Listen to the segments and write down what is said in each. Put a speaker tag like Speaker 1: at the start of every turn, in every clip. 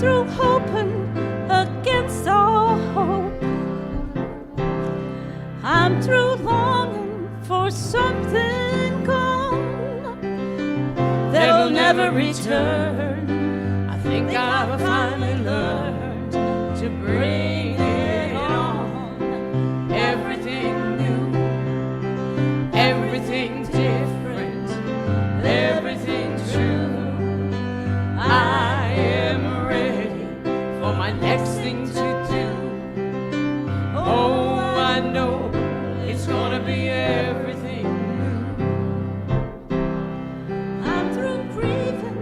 Speaker 1: through hoping against all hope. I'm through longing for something gone that'll never return. I think I've finally learned to bring it on. Everything new, everything different, everything true. I am ready for my next thing to do. Oh, I know it's gonna be everything new. I'm through grieving,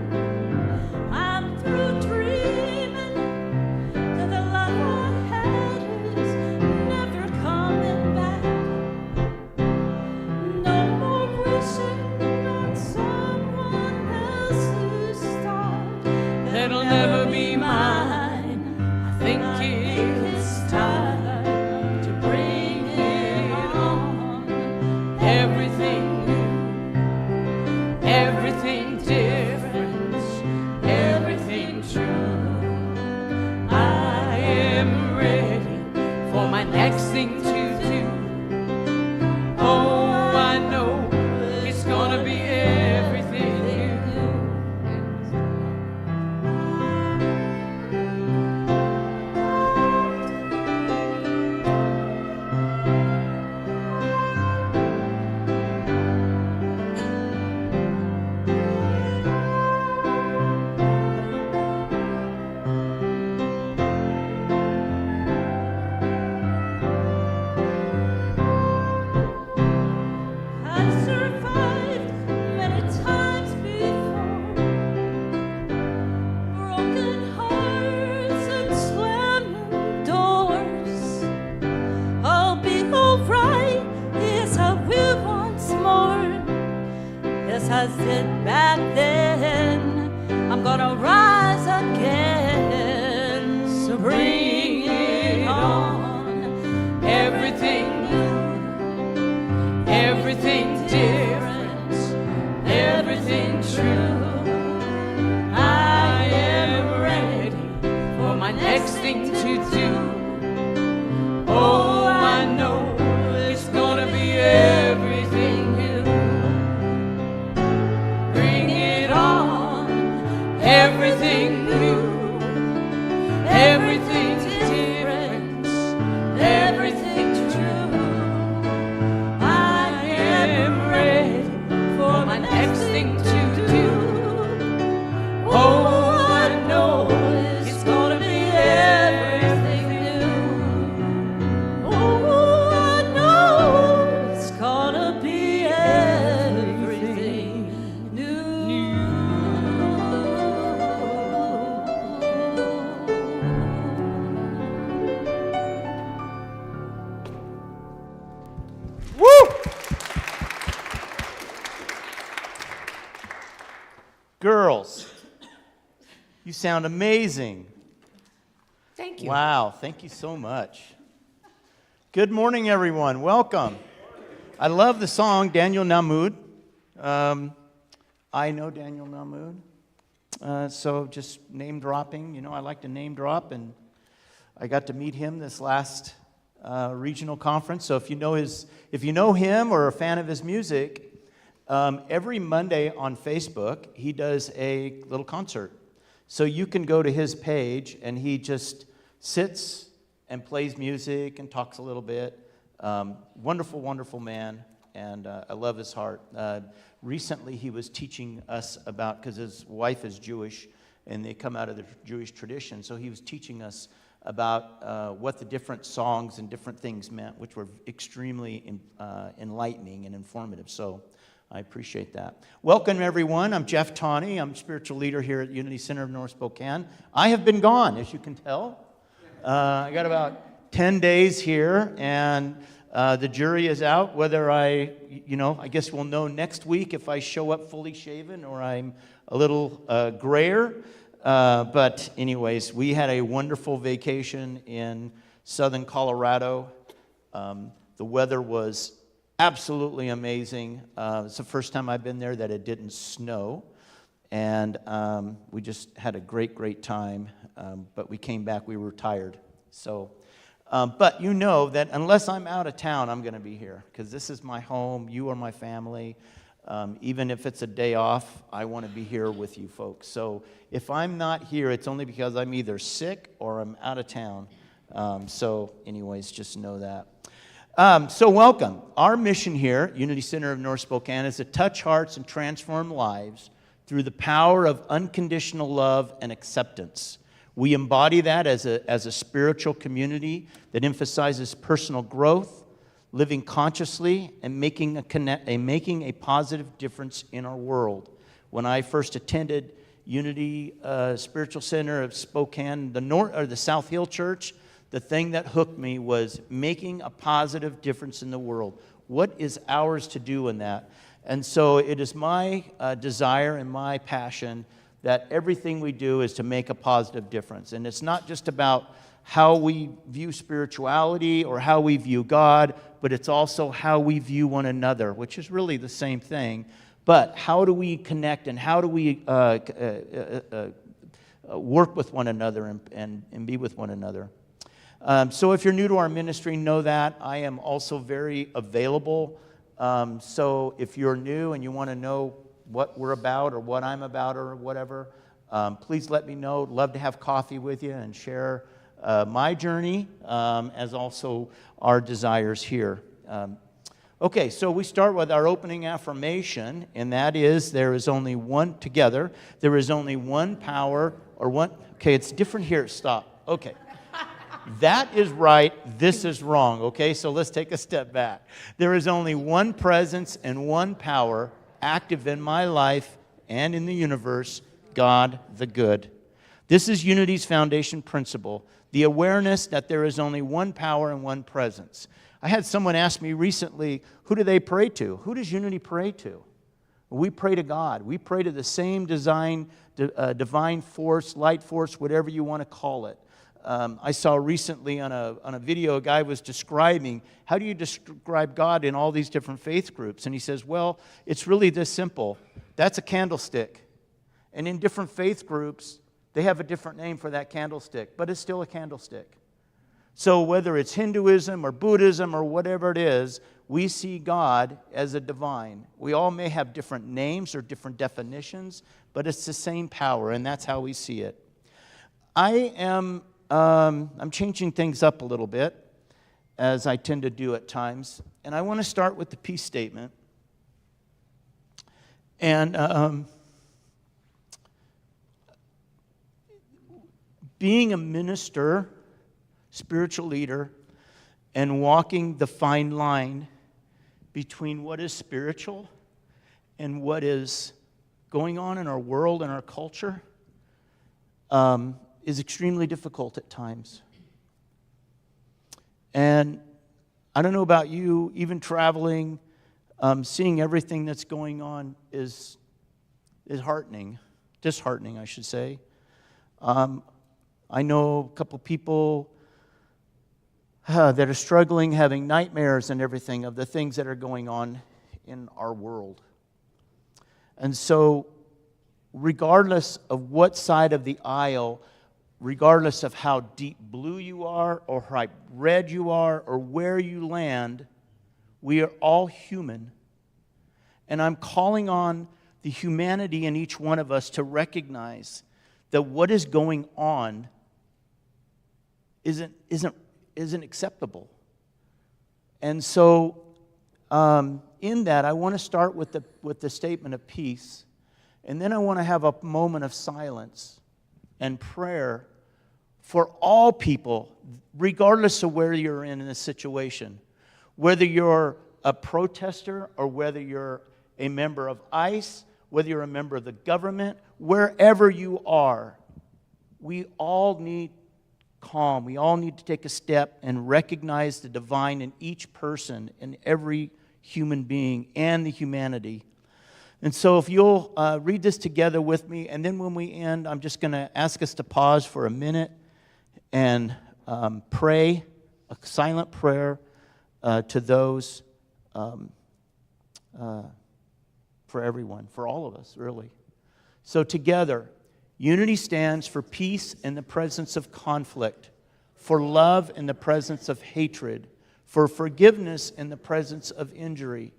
Speaker 1: I'm through dreaming that the love I had is never coming back. No more wishing on someone else's star that'll never be mine. I think it's time to bring it on. Everything new, everything different, everything true. I am ready for my next thing to do. Oh, I know it's gonna be everything new. I've survived many times before, broken hearts and slamming doors. I'll be alright, yes I will once more. Yes, I did back then, I'm gonna rise again. So bring it on. Everything new, everything different, everything true. I am ready for my next thing to do. Oh, I know it's gonna be everything new. Bring it on. Everything new, everything different, everything true. I am ready for my next thing to do. Oh, I know it's gonna be everything new. Oh, I know it's gonna be everything new.
Speaker 2: Woo! Girls, you sound amazing.
Speaker 3: Thank you.
Speaker 2: Wow, thank you so much. Good morning, everyone. Welcome. I love the song Daniel Namoud. I know Daniel Namoud, so just name dropping. You know, I like to name drop, and I got to meet him this last regional conference. So if you know him or are a fan of his music, every Monday on Facebook he does a little concert. So you can go to his page, and he just sits and plays music and talks a little bit. Wonderful, wonderful man, and I love his heart. Recently, he was teaching us about, because his wife is Jewish, and they come out of the Jewish tradition, so he was teaching us about what the different songs and different things meant, which were extremely enlightening and informative. So I appreciate that. Welcome, everyone. I'm Jeff Tawney. I'm spiritual leader here at Unity Center of North Spokane. I have been gone, as you can tell. I got about 10 days here, and the jury is out whether I guess we'll know next week if I show up fully shaven or I'm a little grayer. But anyways, we had a wonderful vacation in southern Colorado. The weather was absolutely amazing. It's the first time I've been there that it didn't snow. And we just had a great time. But we came back, we were tired. So, but you know that unless I'm out of town, I'm going to be here. Because this is my home, you are my family. Even if it's a day off, I want to be here with you folks. So if I'm not here, it's only because I'm either sick or I'm out of town. So anyways, just know that. So welcome. Our mission here, Unity Center of North Spokane, is to touch hearts and transform lives through the power of unconditional love and acceptance. We embody that as a spiritual community that emphasizes personal growth, living consciously, and making a positive difference in our world. When I first attended Unity Spiritual Center of Spokane, the South Hill Church, the thing that hooked me was making a positive difference in the world. What is ours to do in that? And so it is my desire and my passion that everything we do is to make a positive difference. And it's not just about how we view spirituality or how we view God, but it's also how we view one another, which is really the same thing. But how do we connect and how do we work with one another and be with one another? So if you're new to our ministry, know that I am also very available. So if you're new and you want to know what we're about or what I'm about or whatever, please let me know. Love to have coffee with you and share my journey as also our desires here. Okay, so we start with our opening affirmation, and that is there is only one together. There is only one power or one. Okay, it's different here. Stop. Okay. That is right, this is wrong, okay? So let's take a step back. There is only one presence and one power active in my life and in the universe, God the Good. This is Unity's foundation principle, the awareness that there is only one power and one presence. I had someone ask me recently, who do they pray to? Who does Unity pray to? We pray to God. We pray to the same divine force, light force, whatever you want to call it. I saw recently on a video, a guy was describing, how do you describe God in all these different faith groups? And he says, well, it's really this simple. That's a candlestick. And in different faith groups, they have a different name for that candlestick, but it's still a candlestick. So whether it's Hinduism or Buddhism or whatever it is, we see God as a divine. We all may have different names or different definitions, but it's the same power, and that's how we see it. I'm changing things up a little bit, as I tend to do at times. And I want to start with the peace statement. And being a minister, spiritual leader, and walking the fine line between what is spiritual and what is going on in our world and our culture, is extremely difficult at times. And I don't know about you, even traveling, seeing everything that's going on is disheartening, I should say. I know a couple people that are struggling, having nightmares and everything of the things that are going on in our world. And so, regardless of what side of the aisle, regardless of how deep blue you are or how red you are or where you land, we are all human. And I'm calling on the humanity in each one of us to recognize that what is going on isn't acceptable. And so in that, I want to start with the statement of peace. And then I want to have a moment of silence and prayer for all people, regardless of where you're in this situation. Whether you're a protester or whether you're a member of ICE, whether you're a member of the government, wherever you are, we all need calm. We all need to take a step and recognize the divine in each person, in every human being, and the humanity. And so if you'll read this together with me, and then when we end, I'm just going to ask us to pause for a minute and pray, a silent prayer to those, for everyone, for all of us, really. So together, unity stands for peace in the presence of conflict, for love in the presence of hatred, for forgiveness in the presence of injury.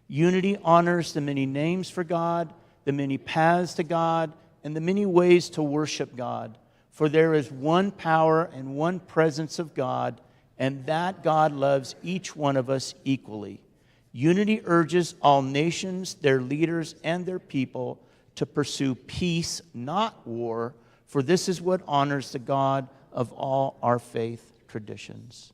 Speaker 2: Unity honors the many names for God, the many paths to God, and the many ways to worship God. For there is one power and one presence of God, and that God loves each one of us equally. Unity urges all nations, their leaders, and their people to pursue peace, not war, for this is what honors the God of all our faith traditions.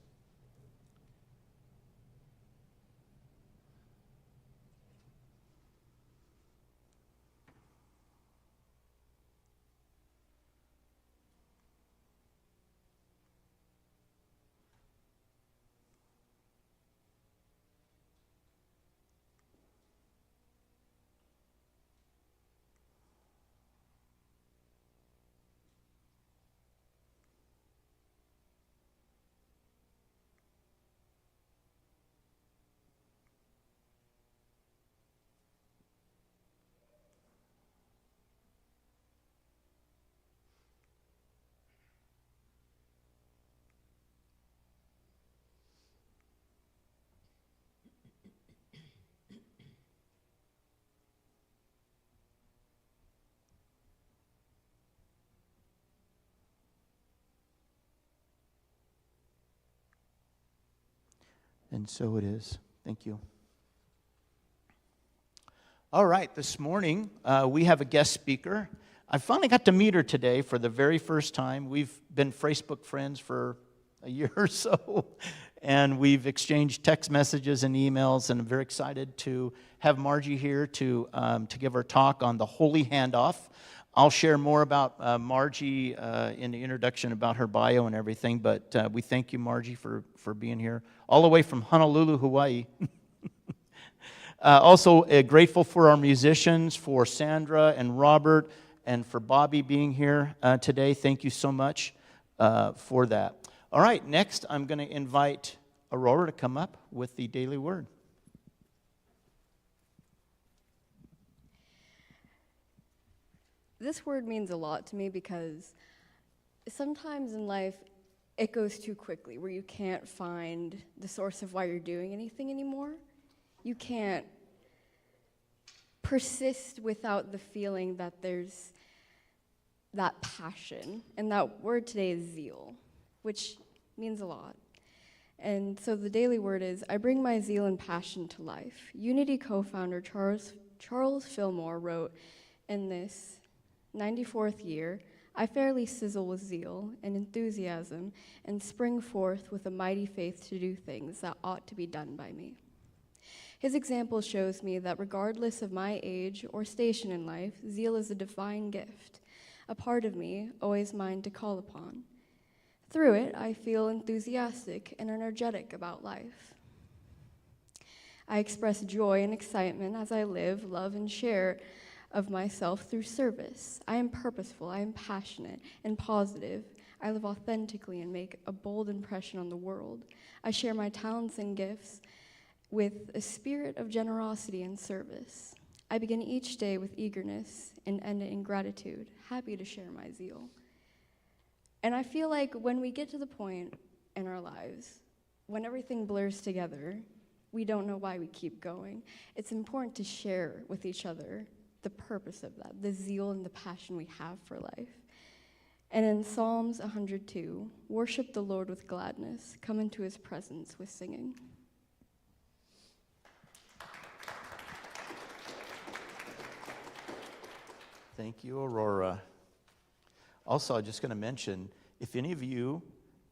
Speaker 2: And so it is. Thank you. All right, this morning we have a guest speaker. I finally got to meet her today for the very first time. We've been Facebook friends for a year or so, and we've exchanged text messages and emails, and I'm very excited to have Margie here to give her talk on the Holy Handoff. I'll share more about Margie in the introduction about her bio and everything, but we thank you, Margie, for being here, all the way from Honolulu, Hawaii. Also grateful for our musicians, for Sandra and Robert, and for Bobby being here today. Thank you so much for that. All right, next I'm going to invite Aurora to come up with the Daily Word.
Speaker 4: This word means a lot to me because sometimes in life it goes too quickly where you can't find the source of why you're doing anything anymore. You can't persist without the feeling that there's that passion. And that word today is zeal, which means a lot. And so the daily word is, I bring my zeal and passion to life. Unity co-founder Charles Fillmore wrote in this 94th year, I fairly sizzle with zeal and enthusiasm and spring forth with a mighty faith to do things that ought to be done by me. His example shows me that regardless of my age or station in life, zeal is a divine gift, a part of me always mine to call upon. Through it, I feel enthusiastic and energetic about life. I express joy and excitement as I live, love, and share of myself through service. I am purposeful, I am passionate and positive. I live authentically and make a bold impression on the world. I share my talents and gifts with a spirit of generosity and service. I begin each day with eagerness and end it in gratitude, happy to share my zeal. And I feel like when we get to the point in our lives, when everything blurs together, we don't know why we keep going. It's important to share with each other the purpose of that, the zeal and the passion we have for life. And in Psalms 102, worship the Lord with gladness, come into his presence with singing.
Speaker 2: Thank you, Aurora. Also, I'm just going to mention, if any of you,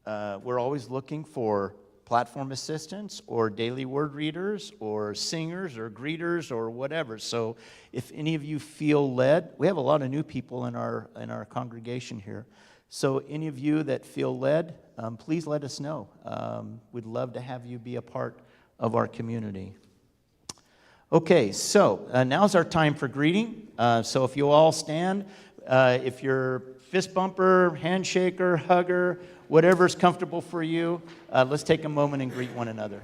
Speaker 2: we're always looking for platform assistants or daily word readers or singers or greeters or whatever. So if any of you feel led, we have a lot of new people in our congregation here. So any of you that feel led, please let us know. We'd love to have you be a part of our community. Okay, so now's our time for greeting. So if you all stand, if you're fist bumper, handshaker, hugger, whatever's comfortable for you, let's take a moment and greet one another.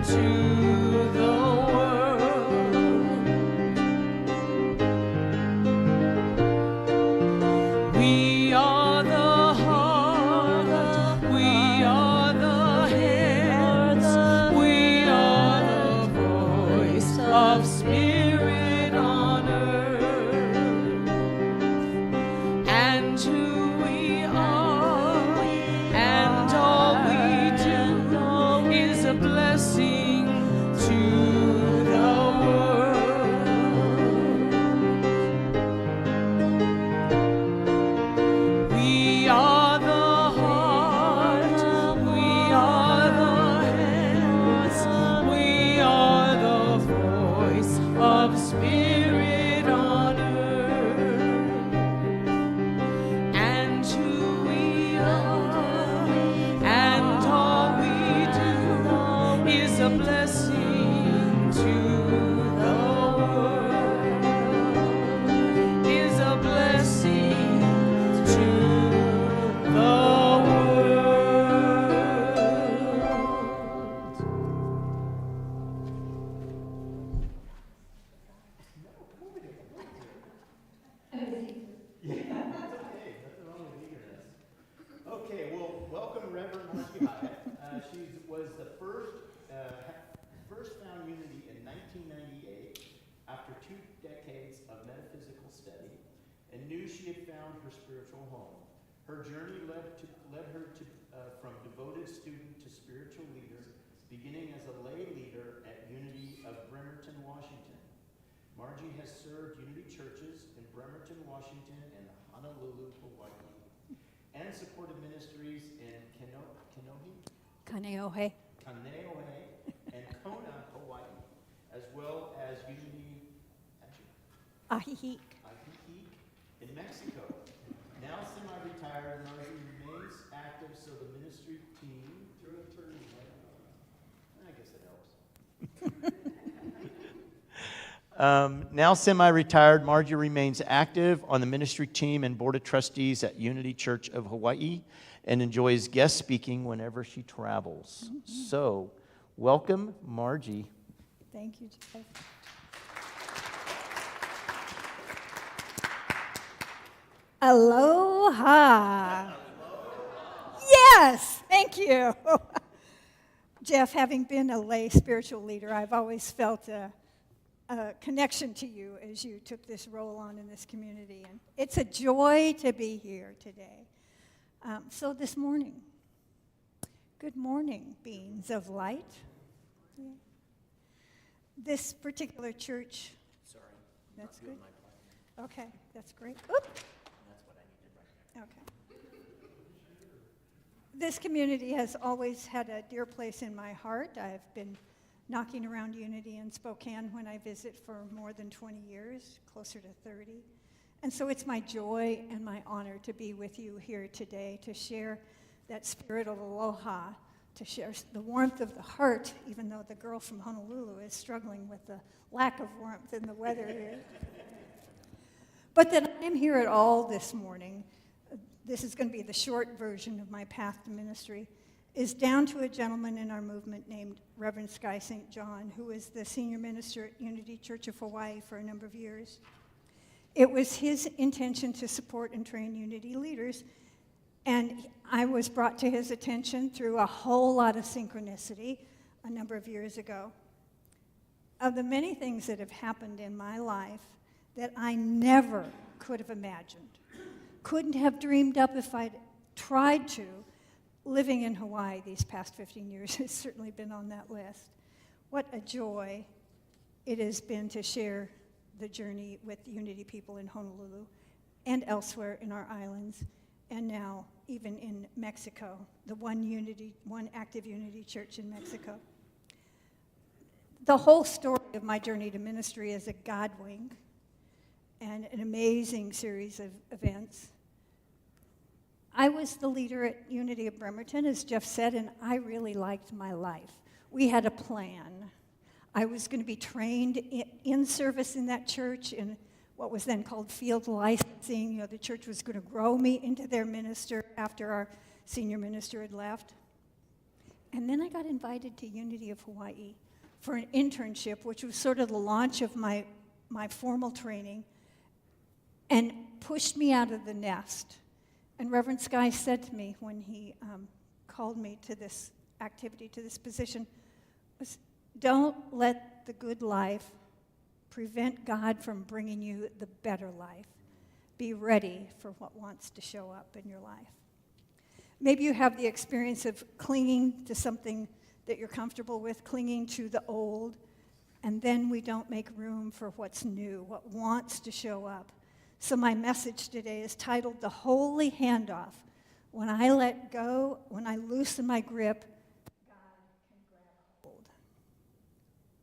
Speaker 1: to the world. We are the heart, we are the hands, we are the voice of Spirit on earth. And who we are, and all we do is a blessing to the world. We are the heart, we are the hands, we are the voice of Spirit on earth. And who we are, and all we do is a blessing to the world, is a blessing to the world.
Speaker 2: Okay, well, welcome Reverend Margie Hyatt. She was the first found Unity in 1998 after 2 decades of metaphysical study and knew she had found her spiritual home. Her journey led her to from devoted student to spiritual leader, beginning as a lay leader at Unity of Bremerton, Washington. Margie has served Unity churches in Bremerton, Washington, and Honolulu, Hawaii, and supported ministries in
Speaker 3: Kaneohe.
Speaker 2: Kaneohe, and Kona, Hawaii, as well as Unity
Speaker 3: Ahihik.
Speaker 2: Ahihik in Mexico. Now semi-retired, Margie remains active, so the ministry team, I guess it helps. Now semi-retired, Margie remains active on the ministry team and board of trustees at Unity Church of Hawaii and enjoys guest speaking whenever she travels. So, welcome, Margie.
Speaker 3: Thank you, Jeff. Aloha. Yes, thank you. Jeff, having been a lay spiritual leader, I've always felt a connection to you as you took this role on in this community. And it's a joy to be here today. So this morning, good morning, beings of light. Yeah. This particular church.
Speaker 2: Sorry.
Speaker 3: That's good.
Speaker 2: My
Speaker 3: Okay, that's great. Oop.
Speaker 2: That's what I needed right now.
Speaker 3: Okay. This community has always had a dear place in my heart. I've been knocking around Unity in Spokane when I visit for more than 20 years, closer to 30. And so it's my joy and my honor to be with you here today to share that spirit of aloha, to share the warmth of the heart, even though the girl from Honolulu is struggling with the lack of warmth in the weather here. But that I am here at all this morning, this is going to be the short version of my path to ministry, is down to a gentleman in our movement named Reverend Sky St. John, who is the senior minister at Unity Church of Hawaii for a number of years. It was his intention to support and train Unity leaders, and I was brought to his attention through a whole lot of synchronicity a number of years ago. Of the many things that have happened in my life that I never could have imagined, couldn't have dreamed up if I'd tried to, living in Hawaii these past 15 years has certainly been on that list. What a joy it has been to share the journey with Unity people in Honolulu and elsewhere in our islands, and now even in Mexico, the one active Unity church in Mexico. The whole story of my journey to ministry is a God wink and an amazing series of events. I was the leader at Unity of Bremerton, as Jeff said, and I really liked my life. We had a plan. I was going to be trained in service in that church in what was then called field licensing. You know, the church was going to grow me into their minister after our senior minister had left. And then I got invited to Unity of Hawaii for an internship, which was sort of the launch of my formal training, and pushed me out of the nest. And Reverend Sky said to me when he called me to this activity, to this position, was, don't let the good life prevent God from bringing you the better life. Be ready for what wants to show up in your life. Maybe you have the experience of clinging to something that you're comfortable with, clinging to the old, and then we don't make room for what's new, what wants to show up. So my message today is titled The Holy Handoff. When I let go, when I loosen my grip, God can grab hold.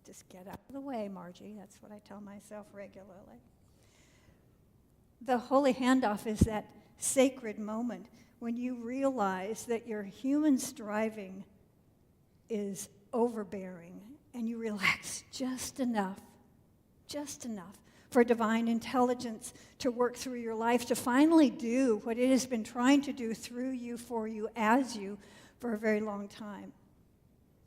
Speaker 3: Just get out of the way, Margie. That's what I tell myself regularly. The holy handoff is that sacred moment when you realize that your human striving is overbearing and you relax just enough for divine intelligence to work through your life, to finally do what it has been trying to do through you, for you, as you, for a very long time.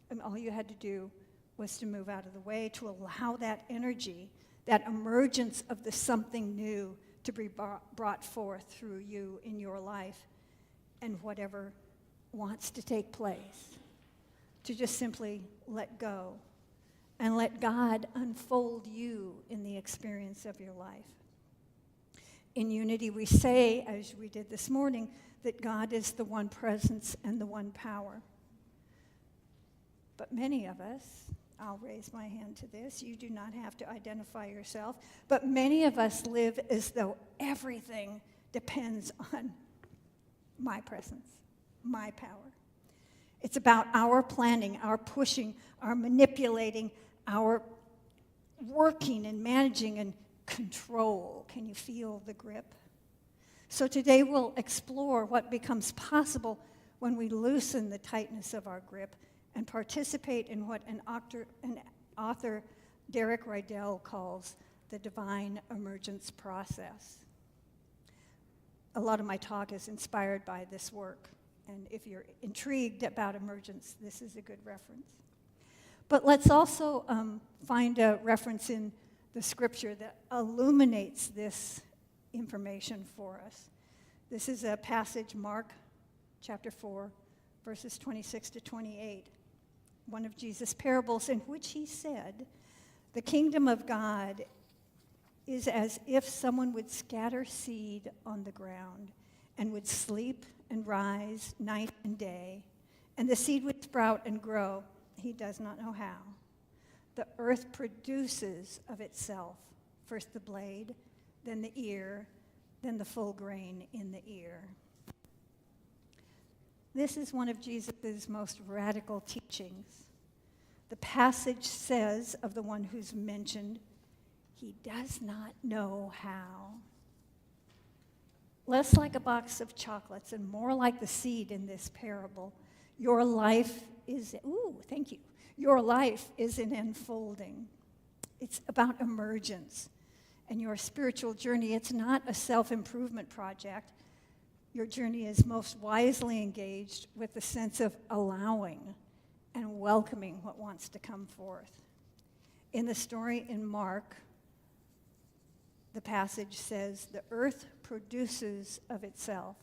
Speaker 3: And all you had to do was to move out of the way, to allow that energy, that emergence of the something new to be brought forth through you in your life and whatever wants to take place. To just simply let go and let God unfold you in the experience of your life. In Unity, we say, as we did this morning, that God is the one presence and the one power. But many of us, I'll raise my hand to this, you do not have to identify yourself, but many of us live as though everything depends on my presence, my power. It's about our planning, our pushing, our manipulating, our working and managing and control. Can you feel the grip? So today we'll explore what becomes possible when we loosen the tightness of our grip and participate in what an author, Derek Rydell, calls the divine emergence process. A lot of my talk is inspired by this work, and if you're intrigued about emergence, this is a good reference. But let's also find a reference in the scripture that illuminates this information for us. This is a passage, Mark chapter 4, verses 26 to 28. One of Jesus' parables in which he said, the kingdom of God is as if someone would scatter seed on the ground and would sleep and rise night and day, and the seed would sprout and grow. He does not know how. The earth produces of itself first the blade, then the ear, then the full grain in the ear. This is one of Jesus' most radical teachings. The passage says of the one who's mentioned, he does not know how. Less like a box of chocolates and more like the seed in this parable. Your life is, your life is an unfolding. It's about emergence. And your spiritual journey, it's not a self-improvement project. Your journey is most wisely engaged with the sense of allowing and welcoming what wants to come forth. In the story in Mark, the passage says, the earth produces of itself.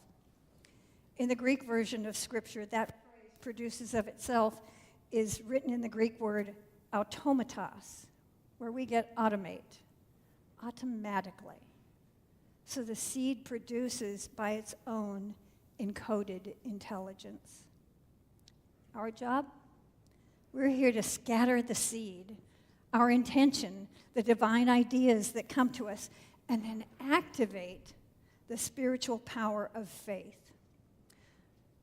Speaker 3: In the Greek version of Scripture, that phrase, produces of itself, is written in the Greek word automatos, where we get automate, automatically. So the seed produces by its own encoded intelligence. Our job? We're here to scatter the seed, our intention, the divine ideas that come to us, and then activate the spiritual power of faith.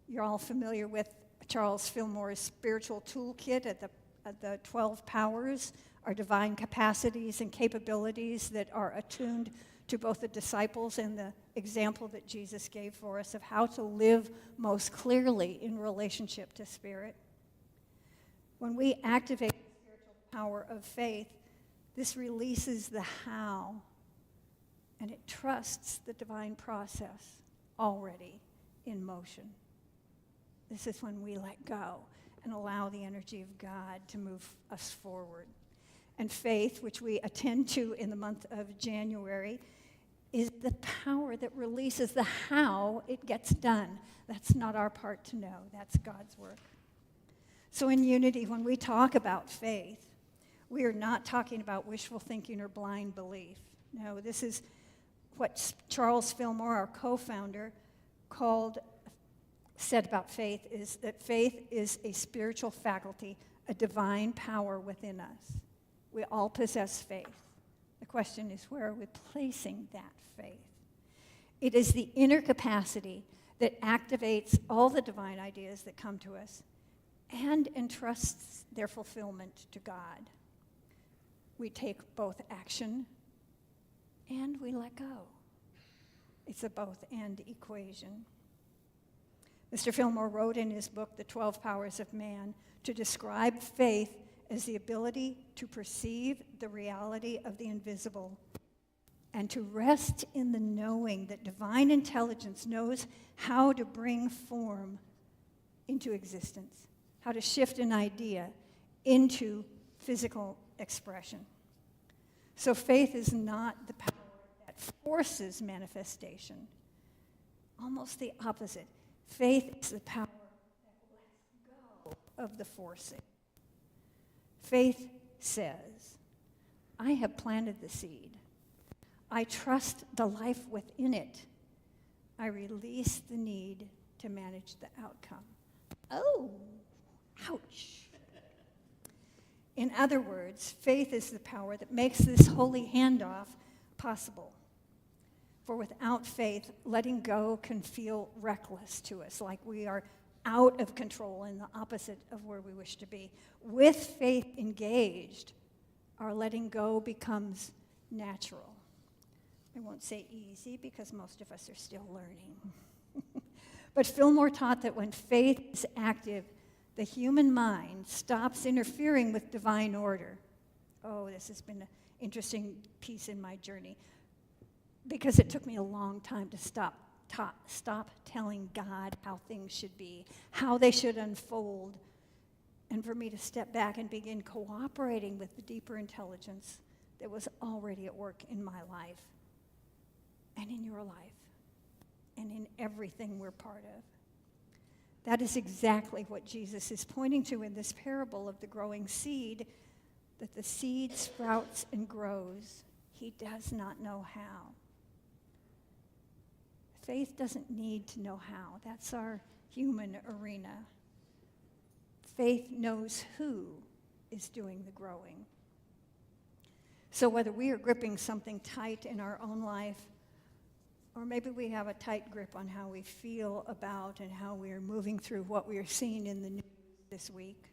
Speaker 3: You're all familiar with Charles Fillmore's spiritual toolkit at the 12 powers, our divine capacities and capabilities that are attuned to both the disciples and the example that Jesus gave for us of how to live most clearly in relationship to Spirit. When we activate the spiritual power of faith, this releases the how, and it trusts the divine process already in motion. This is when we let go and allow the energy of God to move us forward. And faith, which we attend to in the month of January, is the power that releases the how it gets done. That's not our part to know. That's God's work. So in Unity, when we talk about faith, we are not talking about wishful thinking or blind belief. No, this is what Charles Fillmore, our co-founder, said about faith, is that faith is a spiritual faculty, a divine power within us. We all possess faith. The question is, where are we placing that faith? It is the inner capacity that activates all the divine ideas that come to us and entrusts their fulfillment to God. We take both action and we let go. It's a both-and equation. Mr. Fillmore wrote in his book, The 12 Powers of Man, to describe faith as the ability to perceive the reality of the invisible and to rest in the knowing that divine intelligence knows how to bring form into existence, how to shift an idea into physical expression. So faith is not the power that forces manifestation. Almost the opposite. Faith is the power that lets go of the forcing. Faith says, I have planted the seed. I trust the life within it. I release the need to manage the outcome. Oh, ouch. In other words, faith is the power that makes this holy handoff possible. For without faith, letting go can feel reckless to us, like we are out of control and the opposite of where we wish to be. With faith engaged, our letting go becomes natural. I won't say easy because most of us are still learning. But Fillmore taught that when faith is active, the human mind stops interfering with divine order. Oh, this has been an interesting piece in my journey because it took me a long time to stop telling God how things should be, how they should unfold, and for me to step back and begin cooperating with the deeper intelligence that was already at work in my life and in your life and in everything we're part of. That is exactly what Jesus is pointing to in this parable of the growing seed, that the seed sprouts and grows. He does not know how. Faith doesn't need to know how. That's our human arena. Faith knows who is doing the growing. So whether we are gripping something tight in our own life, or maybe we have a tight grip on how we feel about and how we are moving through what we are seeing in the news this week,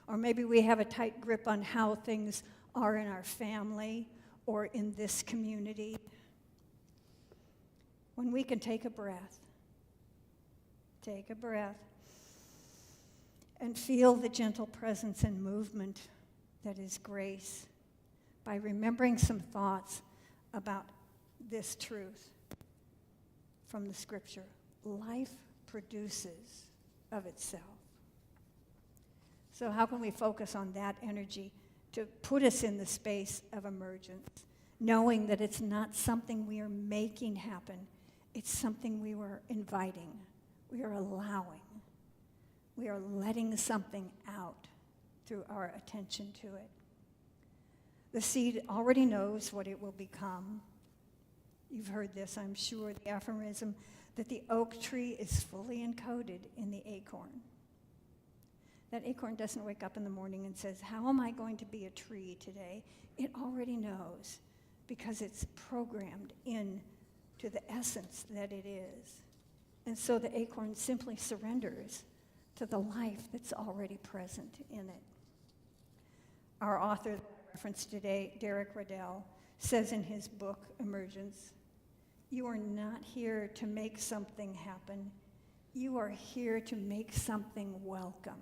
Speaker 3: or maybe we have a tight grip on how things are in our family or in this community, when we can take a breath, and feel the gentle presence and movement that is grace by remembering some thoughts about this truth from the scripture. Life produces of itself. So how can we focus on that energy to put us in the space of emergence, knowing that it's not something we are making happen, it's something we were inviting, we are allowing, we are letting something out through our attention to it. The seed already knows what it will become. You've heard this, I'm sure, the aphorism that the oak tree is fully encoded in the acorn. That acorn doesn't wake up in the morning and says, how am I going to be a tree today? It already knows because it's programmed in to the essence that it is. And so the acorn simply surrenders to the life that's already present in it. Our author that I referenced today, Derek Riddell, says in his book, Emergence, you are not here to make something happen. You are here to make something welcome.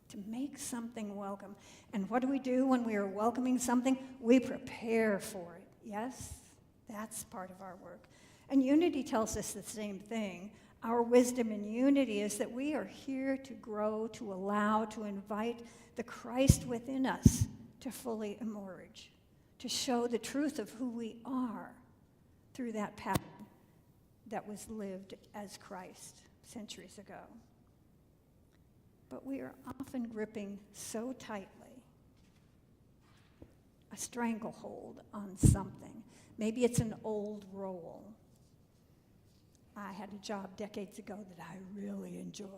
Speaker 3: To make something welcome. And what do we do when we are welcoming something? We prepare for it. Yes? That's part of our work. And Unity tells us the same thing. Our wisdom in unity is that we are here to grow, to allow, to invite the Christ within us to fully emerge, to show the truth of who we are through that pattern that was lived as Christ centuries ago. But we are often gripping so tightly, a stranglehold on something. Maybe it's an old role. I had a job decades ago that I really enjoyed.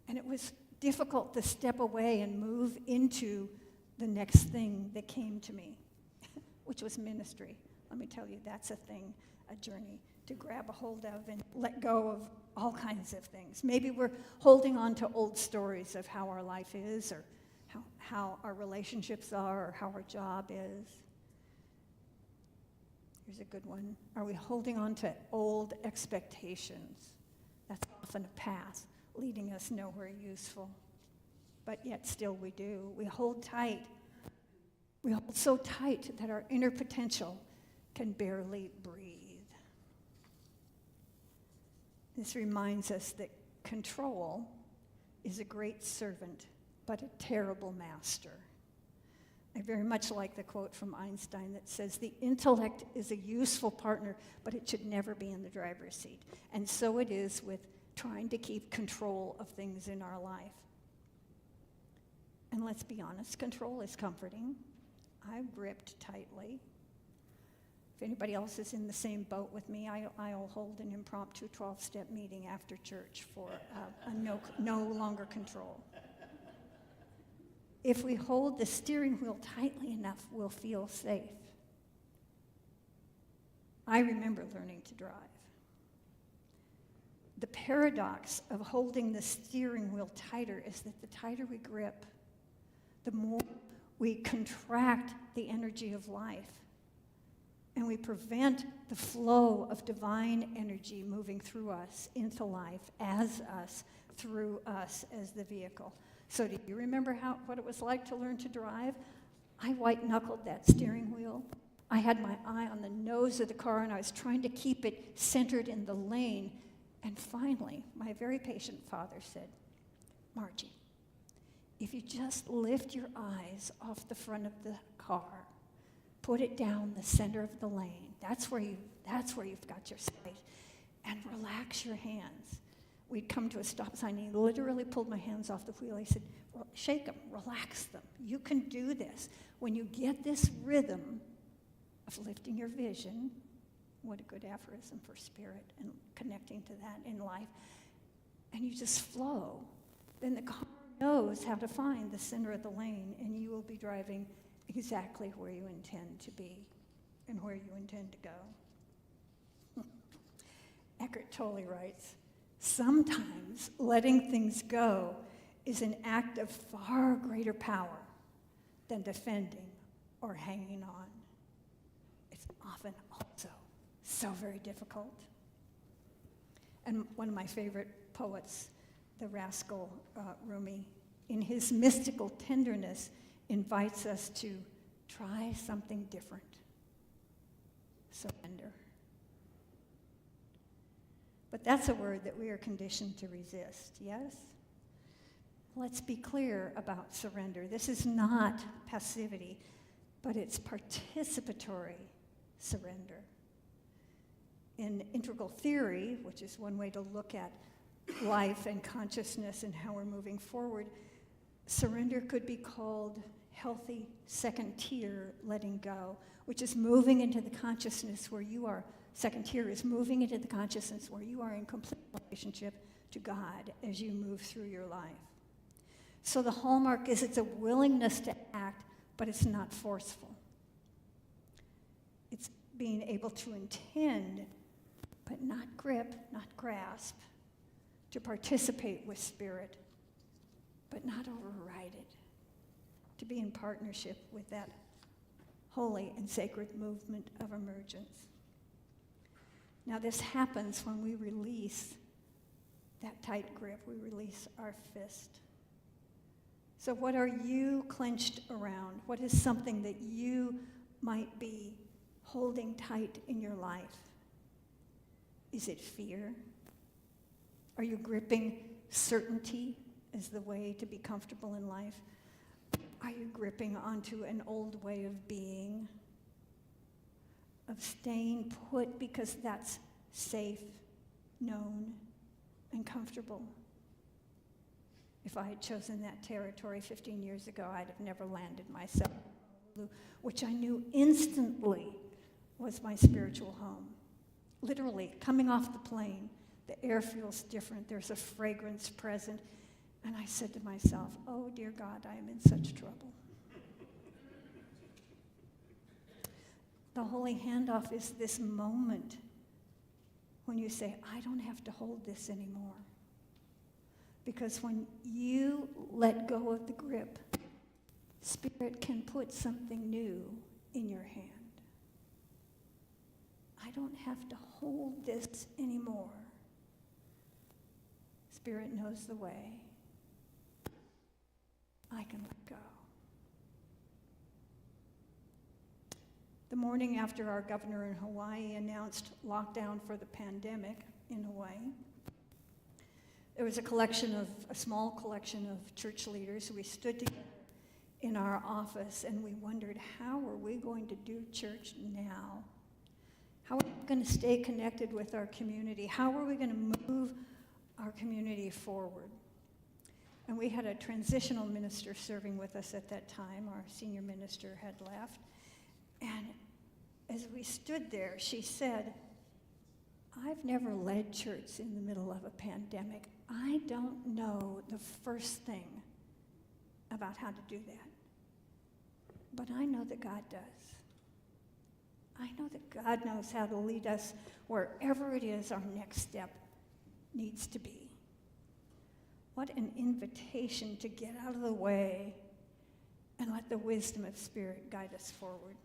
Speaker 3: And it was difficult to step away and move into the next thing that came to me, which was ministry. Let me tell you, that's a thing, a journey to grab a hold of and let go of all kinds of things. Maybe we're holding on to old stories of how our life is, or how our relationships are, or how our job is. Here's a good one. Are we holding on to old expectations? That's often a path leading us nowhere useful. But yet still we do. We hold tight. We hold so tight that our inner potential can barely breathe. This reminds us that control is a great servant, but a terrible master. I very much like the quote from Einstein that says, the intellect is a useful partner, but it should never be in the driver's seat. And so it is with trying to keep control of things in our life. And let's be honest, control is comforting. I've gripped tightly. If anybody else is in the same boat with me, I'll hold an impromptu 12-step meeting after church for no longer control. If we hold the steering wheel tightly enough, we'll feel safe. I remember learning to drive. The paradox of holding the steering wheel tighter is that the tighter we grip, the more we contract the energy of life. And we prevent the flow of divine energy moving through us into life, as us, through us as the vehicle. So do you remember what it was like to learn to drive? I white-knuckled that steering wheel. I had my eye on the nose of the car, and I was trying to keep it centered in the lane. And finally, my very patient father said, Margie, if you just lift your eyes off the front of the car, put it down the center of the lane, that's where you've got your space, and relax your hands. We'd come to a stop sign, and he literally pulled my hands off the wheel. He said, well, shake them, relax them. You can do this. When you get this rhythm of lifting your vision, what a good aphorism for spirit and connecting to that in life, and you just flow, then the car knows how to find the center of the lane, and you will be driving exactly where you intend to be and where you intend to go. Eckhart Tolle writes, sometimes letting things go is an act of far greater power than defending or hanging on. It's often also so very difficult. And one of my favorite poets, the rascal Rumi, in his mystical tenderness, invites us to try something different. Surrender. But that's a word that we are conditioned to resist, yes? Let's be clear about surrender. This is not passivity, but it's participatory surrender. In integral theory, which is one way to look at life and consciousness and how we're moving forward, surrender could be called healthy second tier letting go, which is moving into the consciousness where you are. Second tier is moving into the consciousness where you are in complete relationship to God as you move through your life. So the hallmark is it's a willingness to act, but it's not forceful. It's being able to intend, but not grip, not grasp, to participate with spirit, but not override it, to be in partnership with that holy and sacred movement of emergence. Now this happens when we release that tight grip, we release our fist. So what are you clenched around? What is something that you might be holding tight in your life? Is it fear? Are you gripping certainty as the way to be comfortable in life? Are you gripping onto an old way of being, of staying put because that's safe, known, and comfortable? If I had chosen that territory 15 years ago, I'd have never landed myself, which I knew instantly was my spiritual home. Literally, coming off the plane, the air feels different. There's a fragrance present. And I said to myself, oh, dear God, I am in such trouble. The holy handoff is this moment when you say, I don't have to hold this anymore. Because when you let go of the grip, Spirit can put something new in your hand. I don't have to hold this anymore. Spirit knows the way. I can let go. The morning after our governor in Hawaii announced lockdown for the pandemic in Hawaii, there was a small collection of church leaders. We stood together in our office and we wondered, how are we going to do church now? How are we going to stay connected with our community? How are we going to move our community forward? And we had a transitional minister serving with us at that time. Our senior minister had left. And as we stood there, she said, I've never led church in the middle of a pandemic. I don't know the first thing about how to do that. But I know that God does. I know that God knows how to lead us wherever it is our next step needs to be. What an invitation to get out of the way and let the wisdom of Spirit guide us forward.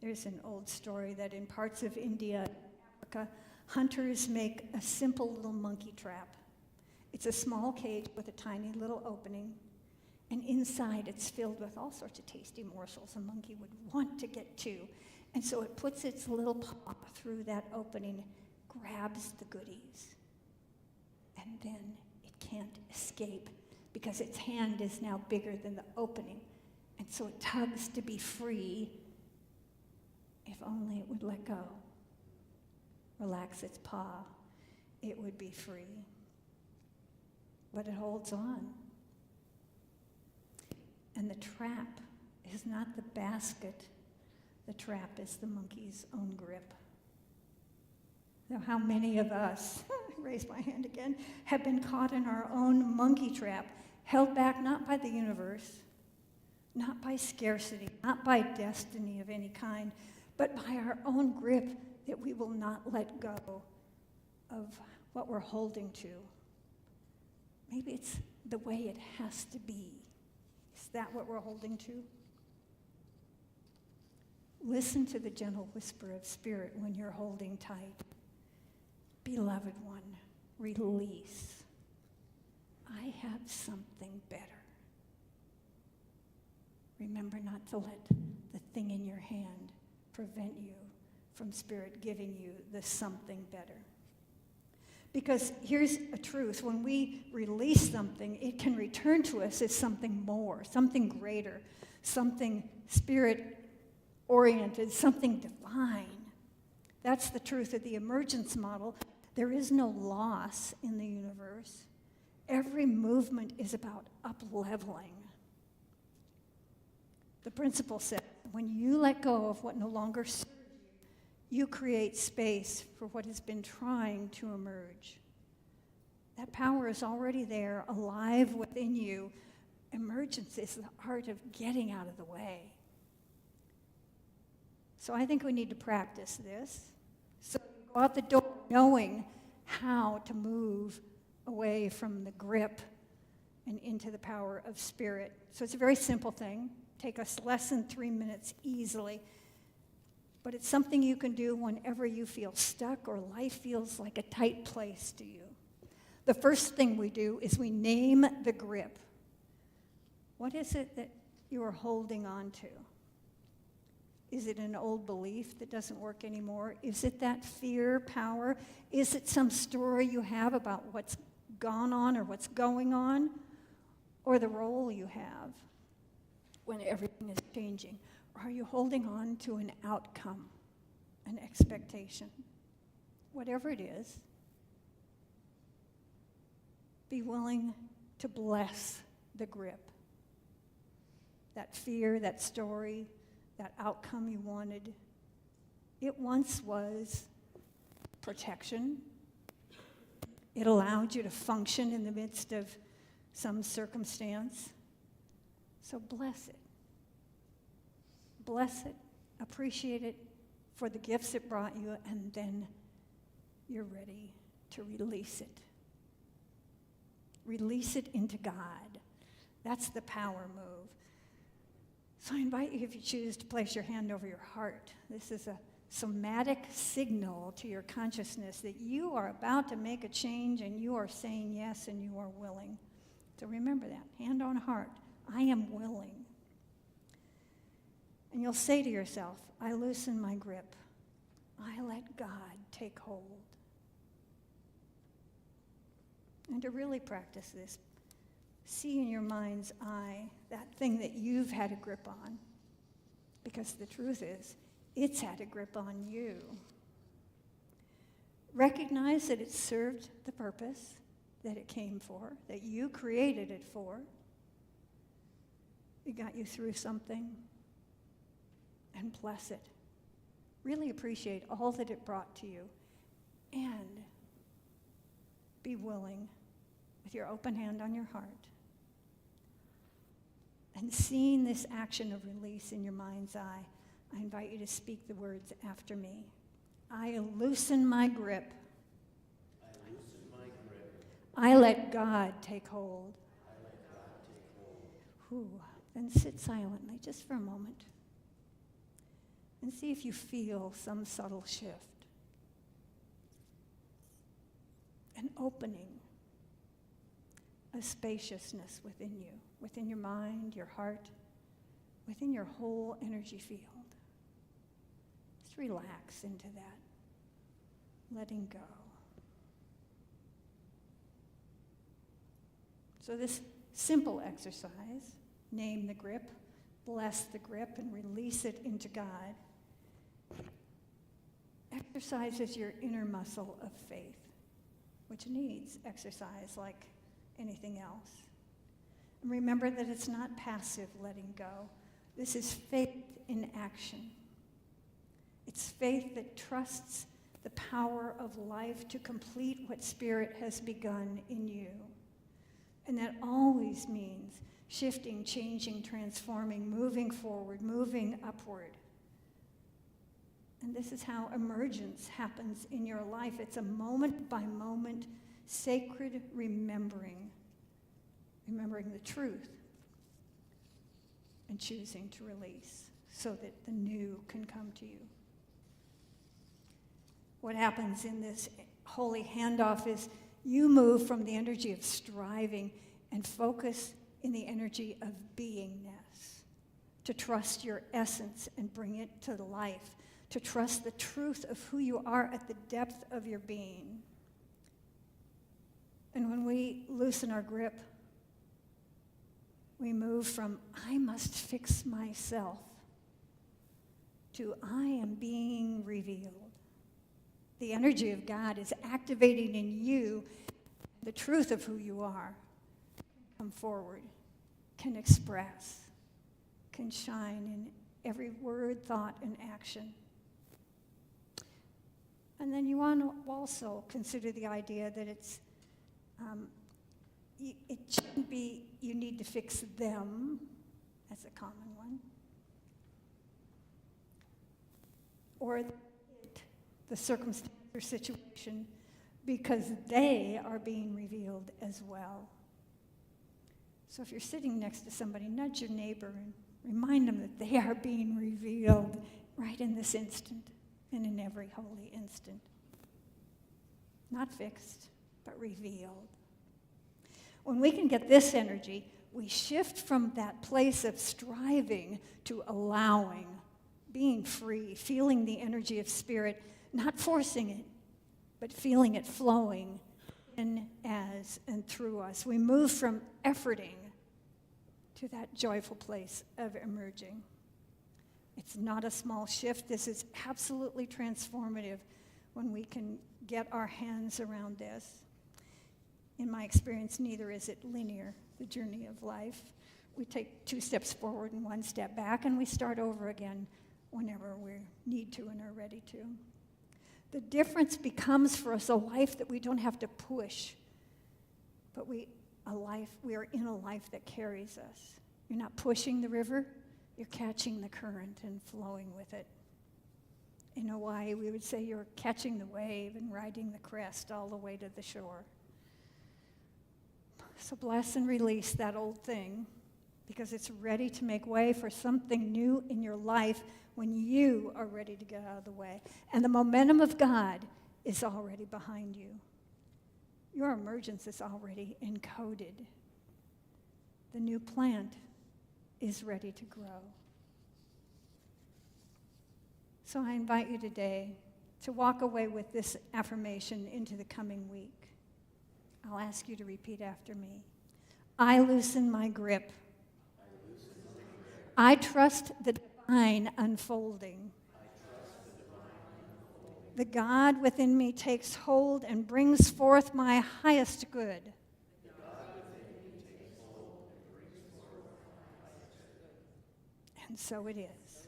Speaker 3: There's an old story that in parts of India and Africa, hunters make a simple little monkey trap. It's a small cage with a tiny little opening, and inside it's filled with all sorts of tasty morsels a monkey would want to get to. And so it puts its little paw through that opening, grabs the goodies, and then it can't escape because its hand is now bigger than the opening. And so it tugs to be free. If only it would let go, relax its paw, it would be free. But it holds on. And the trap is not the basket. The trap is the monkey's own grip. Now, how many of us, raise my hand again, have been caught in our own monkey trap, held back not by the universe, not by scarcity, not by destiny of any kind, but by our own grip that we will not let go of what we're holding to. Maybe it's the way it has to be. Is that what we're holding to? Listen to the gentle whisper of Spirit when you're holding tight. Beloved one, release. I have something better. Remember not to let the thing in your hand prevent you from Spirit giving you the something better. Because here's a truth. When we release something, it can return to us as something more, something greater, something Spirit-oriented, something divine. That's the truth of the emergence model. There is no loss in the universe. Every movement is about up-leveling. The principle says, when you let go of what no longer serves you, you create space for what has been trying to emerge. That power is already there, alive within you. Emergence is the art of getting out of the way. So I think we need to practice this. So you go out the door knowing how to move away from the grip and into the power of Spirit. So it's a very simple thing. Take us less than 3 minutes easily. But it's something you can do whenever you feel stuck or life feels like a tight place to you. The first thing we do is we name the grip. What is it that you are holding on to? Is it an old belief that doesn't work anymore? Is it that fear, power? Is it some story you have about what's gone on or what's going on? Or the role you have when everything is changing? Or are you holding on to an outcome, an expectation? Whatever it is, be willing to bless the grip. That fear, that story, that outcome you wanted. It once was protection. It allowed you to function in the midst of some circumstance. So bless it. Bless it. Appreciate it for the gifts it brought you, and then you're ready to release it. Release it into God. That's the power move. So I invite you, if you choose, to place your hand over your heart. This is a somatic signal to your consciousness that you are about to make a change and you are saying yes and you are willing. So remember that, hand on heart, I am willing. And you'll say to yourself, I loosen my grip. I let God take hold. And to really practice this, see in your mind's eye that thing that you've had a grip on. Because the truth is, it's had a grip on you. Recognize that it served the purpose that it came for, that you created it for. It got you through something. And bless it. Really appreciate all that it brought to you. And be willing, with your open hand on your heart, and seeing this action of release in your mind's eye, I invite you to speak the words after me. I loosen my grip.
Speaker 2: I loosen my grip.
Speaker 3: I let God take hold.
Speaker 2: I let God take hold.
Speaker 3: Then sit silently just for a moment and see if you feel some subtle shift. An opening, a spaciousness within you, within your mind, your heart, within your whole energy field. Just relax into that, letting go. So this simple exercise, name the grip, bless the grip, and release it into God, exercises your inner muscle of faith, which needs exercise like anything else. And remember that it's not passive letting go. This is faith in action. It's faith that trusts the power of life to complete what Spirit has begun in you. And that always means shifting, changing, transforming, moving forward, moving upward. And this is how emergence happens in your life. It's a moment-by-moment sacred remembering the truth and choosing to release so that the new can come to you. What happens in this holy handoff is you move from the energy of striving and focus in the energy of beingness, to trust your essence and bring it to life, to trust the truth of who you are at the depth of your being. And when we loosen our grip, we move from I must fix myself to I am being revealed. The energy of God is activating in you the truth of who you are. Come forward, can express, can shine in every word, thought, and action. And then you want to also consider the idea that it shouldn't be you need to fix them. That's a common one. Or the circumstance or situation, because they are being revealed as well. So if you're sitting next to somebody, nudge your neighbor and remind them that they are being revealed right in this instant and in every holy instant. Not fixed, but revealed. When we can get this energy, we shift from that place of striving to allowing being free, feeling the energy of Spirit, not forcing it, but feeling it flowing in, as, and through us. We move from efforting to that joyful place of emerging. It's not a small shift. This is absolutely transformative when we can get our hands around this. In my experience, neither is it linear, the journey of life. We take 2 steps forward and 1 step back, and we start over again whenever we need to and are ready to. The difference becomes for us a life that we don't have to push, but we are in a life that carries us. You're not pushing the river, you're catching the current and flowing with it. In Hawaii, we would say you're catching the wave and riding the crest all the way to the shore. So bless and release that old thing, because it's ready to make way for something new in your life when you are ready to get out of the way. And the momentum of God is already behind you. Your emergence is already encoded. The new plant is ready to grow. So I invite you today to walk away with this affirmation into the coming week. I'll ask you to repeat after me. I loosen my grip. I trust the divine unfolding. The God within me takes hold and brings forth my highest good. And so it is.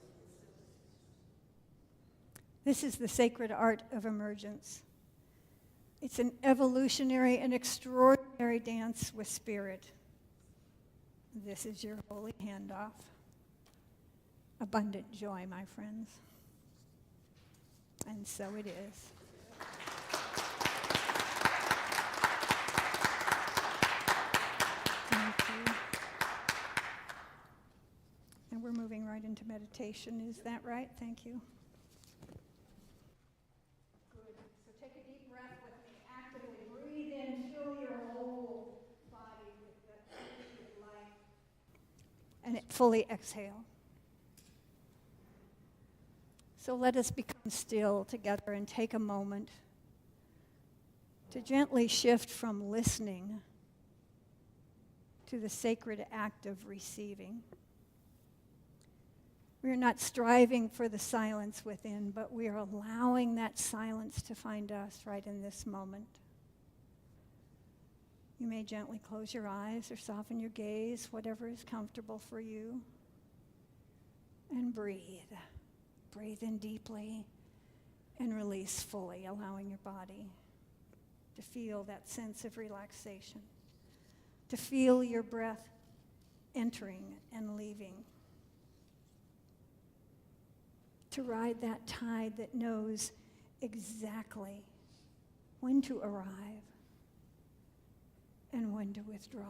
Speaker 3: This is the sacred art of emergence. It's an evolutionary and extraordinary dance with spirit. This is your holy handoff. Abundant joy, my friends. And so it is. Thank you. And we're moving right into meditation. Is that right? Thank you. Good. So take a deep breath with me. Actively breathe in. Fill your whole body with the energy of life. And fully exhale. So let us become still together and take a moment to gently shift from listening to the sacred act of receiving. We are not striving for the silence within, but we are allowing that silence to find us right in this moment. You may gently close your eyes or soften your gaze, whatever is comfortable for you, and breathe. Breathe in deeply and release fully, allowing your body to feel that sense of relaxation, to feel your breath entering and leaving, to ride that tide that knows exactly when to arrive and when to withdraw.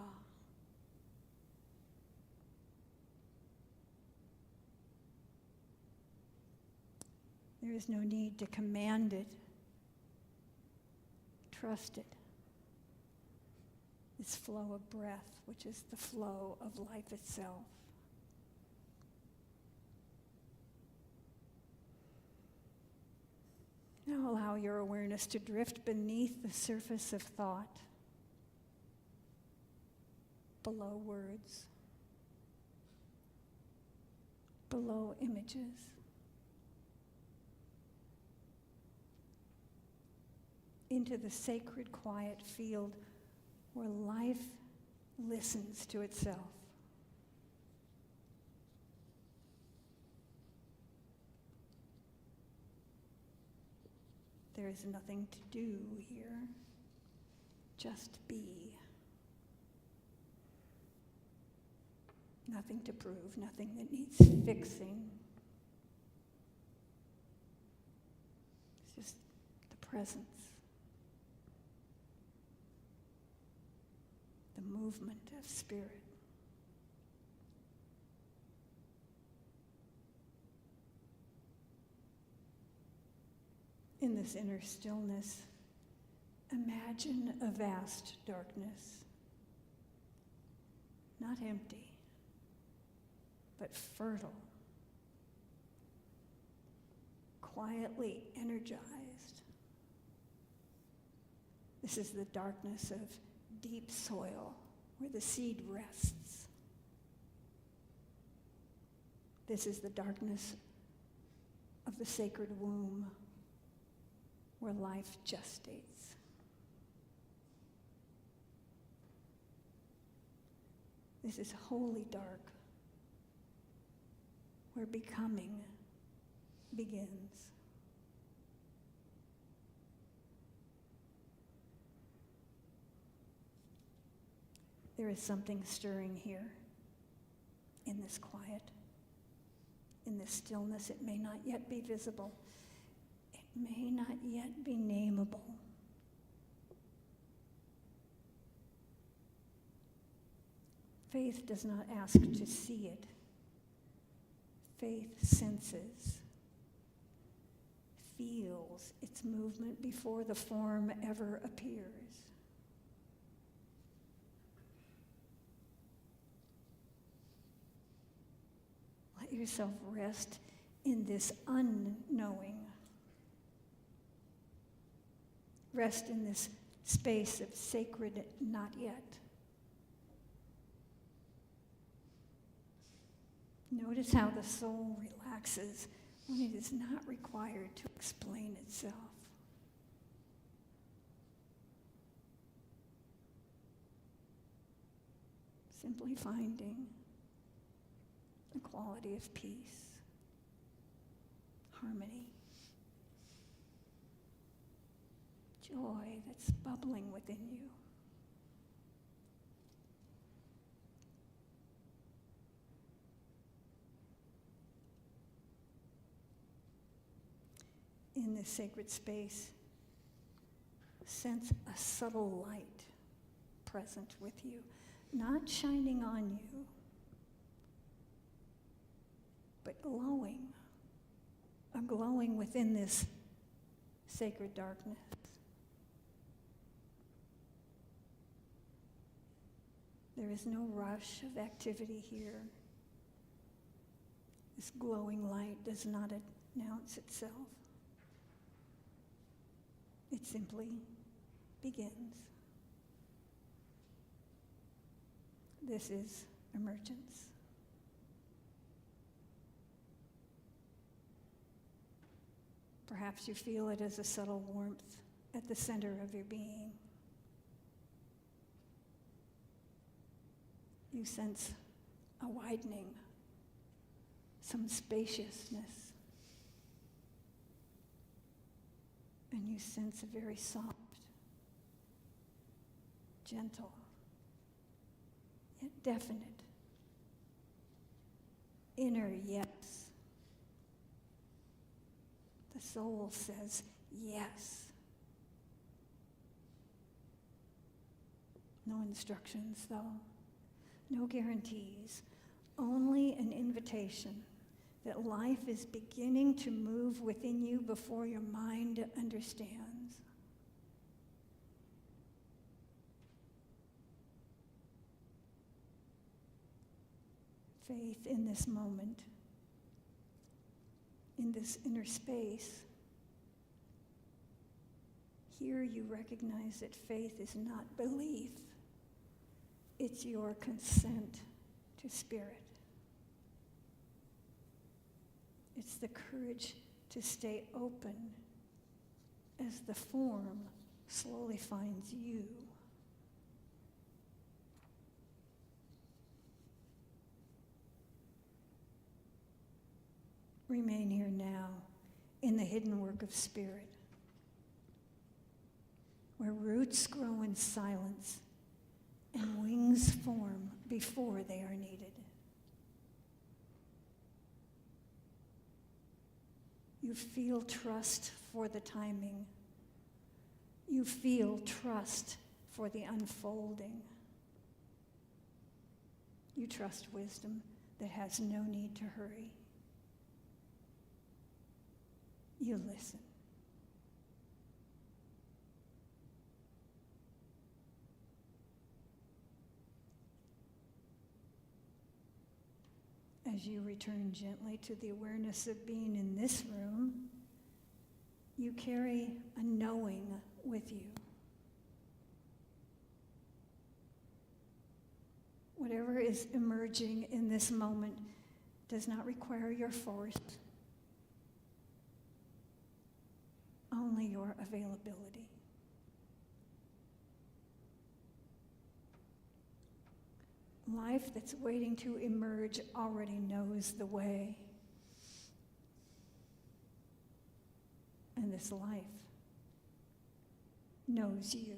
Speaker 3: There is no need to command it. Trust it. This flow of breath, which is the flow of life itself. Now allow your awareness to drift beneath the surface of thought, below words, below images. Into the sacred quiet field where life listens to itself. There is nothing to do here, just be. Nothing to prove, nothing that needs fixing. It's just the presence. The movement of spirit. In this inner stillness, imagine a vast darkness, not empty, but fertile, quietly energized. This is the darkness of deep soil where the seed rests. This is the darkness of the sacred womb where life gestates. This is wholly dark where becoming begins. There is something stirring here in this quiet, in this stillness. It may not yet be visible. It may not yet be nameable. Faith does not ask to see it. Faith senses, feels its movement before the form ever appears. Let yourself rest in this unknowing. Rest in this space of sacred not yet. Notice how the soul relaxes when it is not required to explain itself. Simply finding the quality of peace, harmony, joy that's bubbling within you. In this sacred space, sense a subtle light present with you, not shining on you, but glowing, a glowing within this sacred darkness. There is no rush of activity here. This glowing light does not announce itself. It simply begins. This is emergence. Perhaps you feel it as a subtle warmth at the center of your being. You sense a widening, some spaciousness. And you sense a very soft, gentle, yet definite inner yes. The soul says yes. No instructions, though. No guarantees. Only an invitation that life is beginning to move within you before your mind understands. Faith in this moment, in this inner space. Here you recognize that faith is not belief. It's your consent to spirit. It's the courage to stay open as the form slowly finds you. Remain here now in the hidden work of spirit, where roots grow in silence and wings form before they are needed. You feel trust for the timing. You feel trust for the unfolding. You trust wisdom that has no need to hurry. You listen. As you return gently to the awareness of being in this room, you carry a knowing with you. Whatever is emerging in this moment does not require your force, only your availability. Life that's waiting to emerge already knows the way. And this life knows you.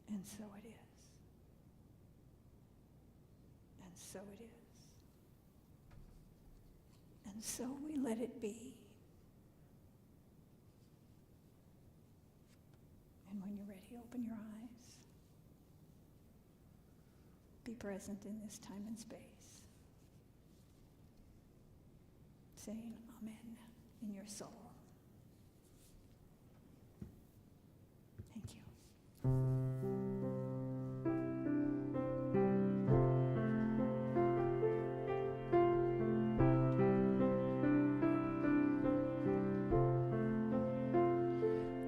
Speaker 3: And so it is. And so it is. And so we let it be. And when you're ready, open your eyes. Be present in this time and space. Saying amen in your soul. Thank you.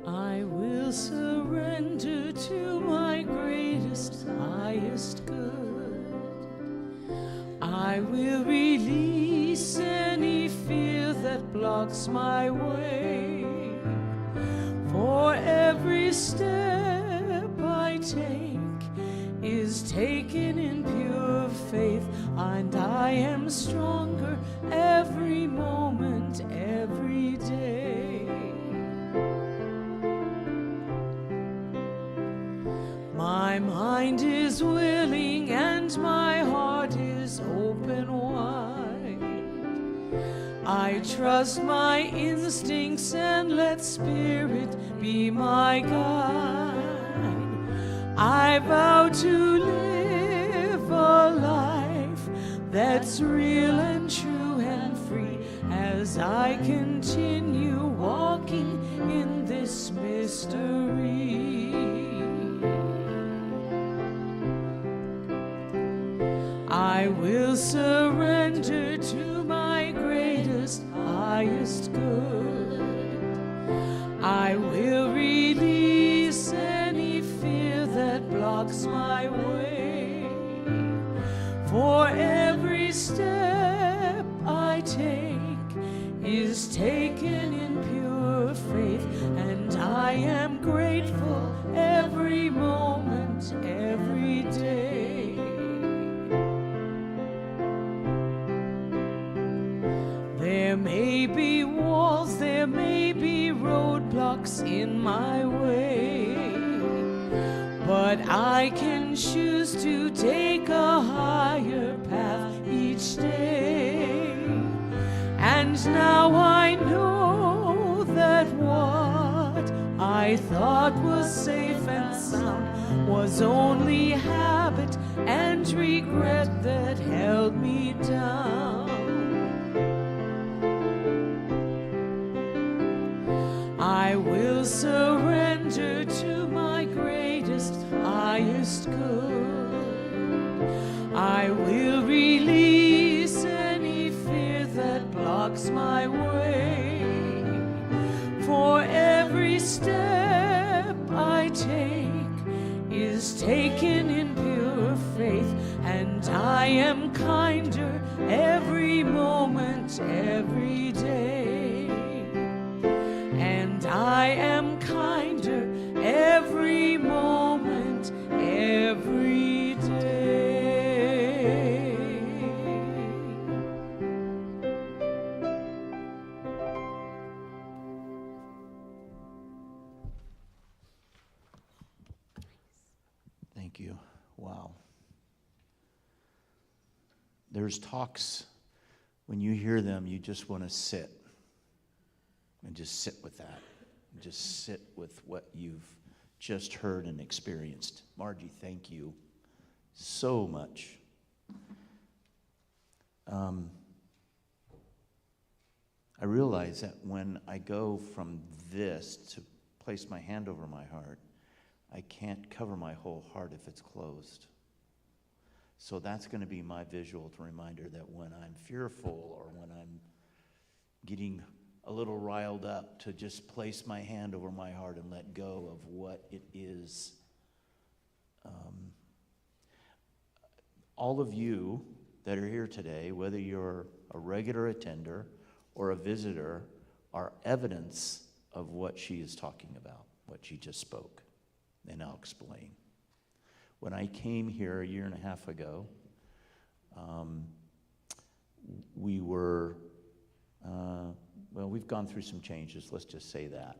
Speaker 1: I will surrender to my greatest, highest good. I will release any fear that blocks my way. For every step I take is taken in pure faith, and I am stronger every moment, every day. My mind is willing and my heart is open wide. I trust my instincts and let Spirit be my guide. I vow to live a life that's real and true and free as I continue walking in this mystery. I will surrender to my greatest, highest good. I will release any fear that blocks my way. For every step I take is taken in pure faith, and I am grateful every moment, every day. There may be walls, there may be roadblocks in my way, but I can choose to take a higher path each day. And now I know that what I thought was safe and sound was only habit and regret that held me down. I will surrender to my greatest, highest good. I will release any fear that blocks my way. For every step I take is taken in pure faith, and I am kinder every moment, every day. And I am kinder every moment, every day.
Speaker 2: Thank you. Wow. There's talks, when you hear them, you just want to sit and just sit with that. And just sit with what you've just heard and experienced. Margie, thank you so much. I realize that when I go from this to place my hand over my heart, I can't cover my whole heart if it's closed. So that's going to be my visual reminder that when I'm fearful or when I'm getting a little riled up, to just place my hand over my heart and let go of what it is. All of you that are here today, whether you're a regular attender or a visitor, are evidence of what she is talking about, what she just spoke. And I'll explain. When I came here a year and a half ago, we've gone through some changes, let's just say that.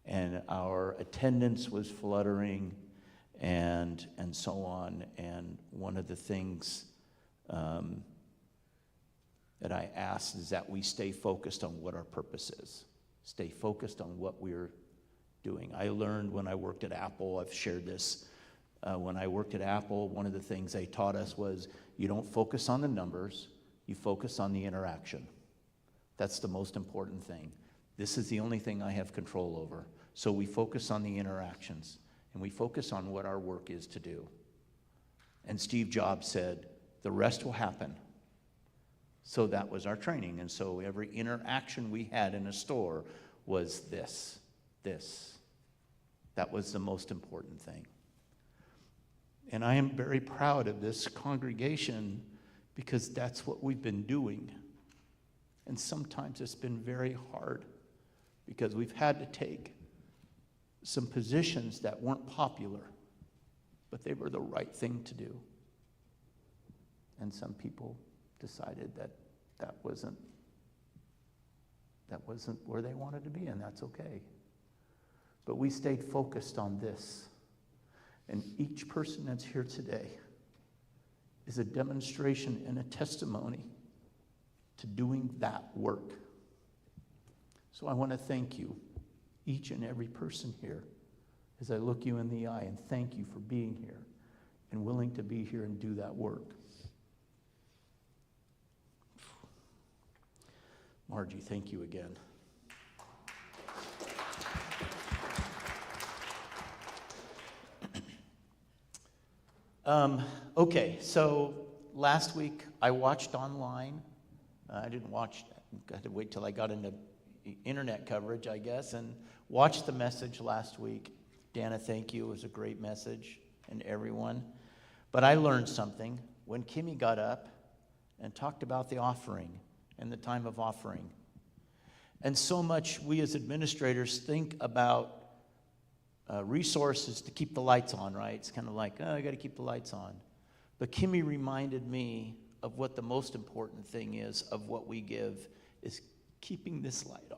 Speaker 2: And our attendance was fluttering and so on. And one of the things that I asked is that we stay focused on what our purpose is. Stay focused on what we're doing. I learned when I worked at Apple, I've shared this, when I worked at Apple, one of the things they taught us was you don't focus on the numbers, you focus on the interaction. That's the most important thing. This is the only thing I have control over. So we focus on the interactions, and we focus on what our work is to do. And Steve Jobs said, the rest will happen. So that was our training. And so every interaction we had in a store was this. That was the most important thing. And I am very proud of this congregation because that's what we've been doing. And sometimes it's been very hard because we've had to take some positions that weren't popular, but they were the right thing to do. And some people decided that wasn't where they wanted to be, and that's okay. But we stayed focused on this. And each person that's here today is a demonstration and a testimony to doing that work. So I want to thank you, each and every person here, as I look you in the eye, and thank you for being here and willing to be here and do that work. Margie, thank you again. Okay, so last week I watched online. I didn't watch, I had to wait till I got into internet coverage, I guess, and watched the message last week. Dana, thank you. It was a great message, and everyone. But I learned something when Kimmy got up and talked about the offering and the time of offering. And so much we as administrators think about resources to keep the lights on, right? It's kind of like, oh, I got to keep the lights on. But Kimmy reminded me of what the most important thing is of what we give is keeping this light on.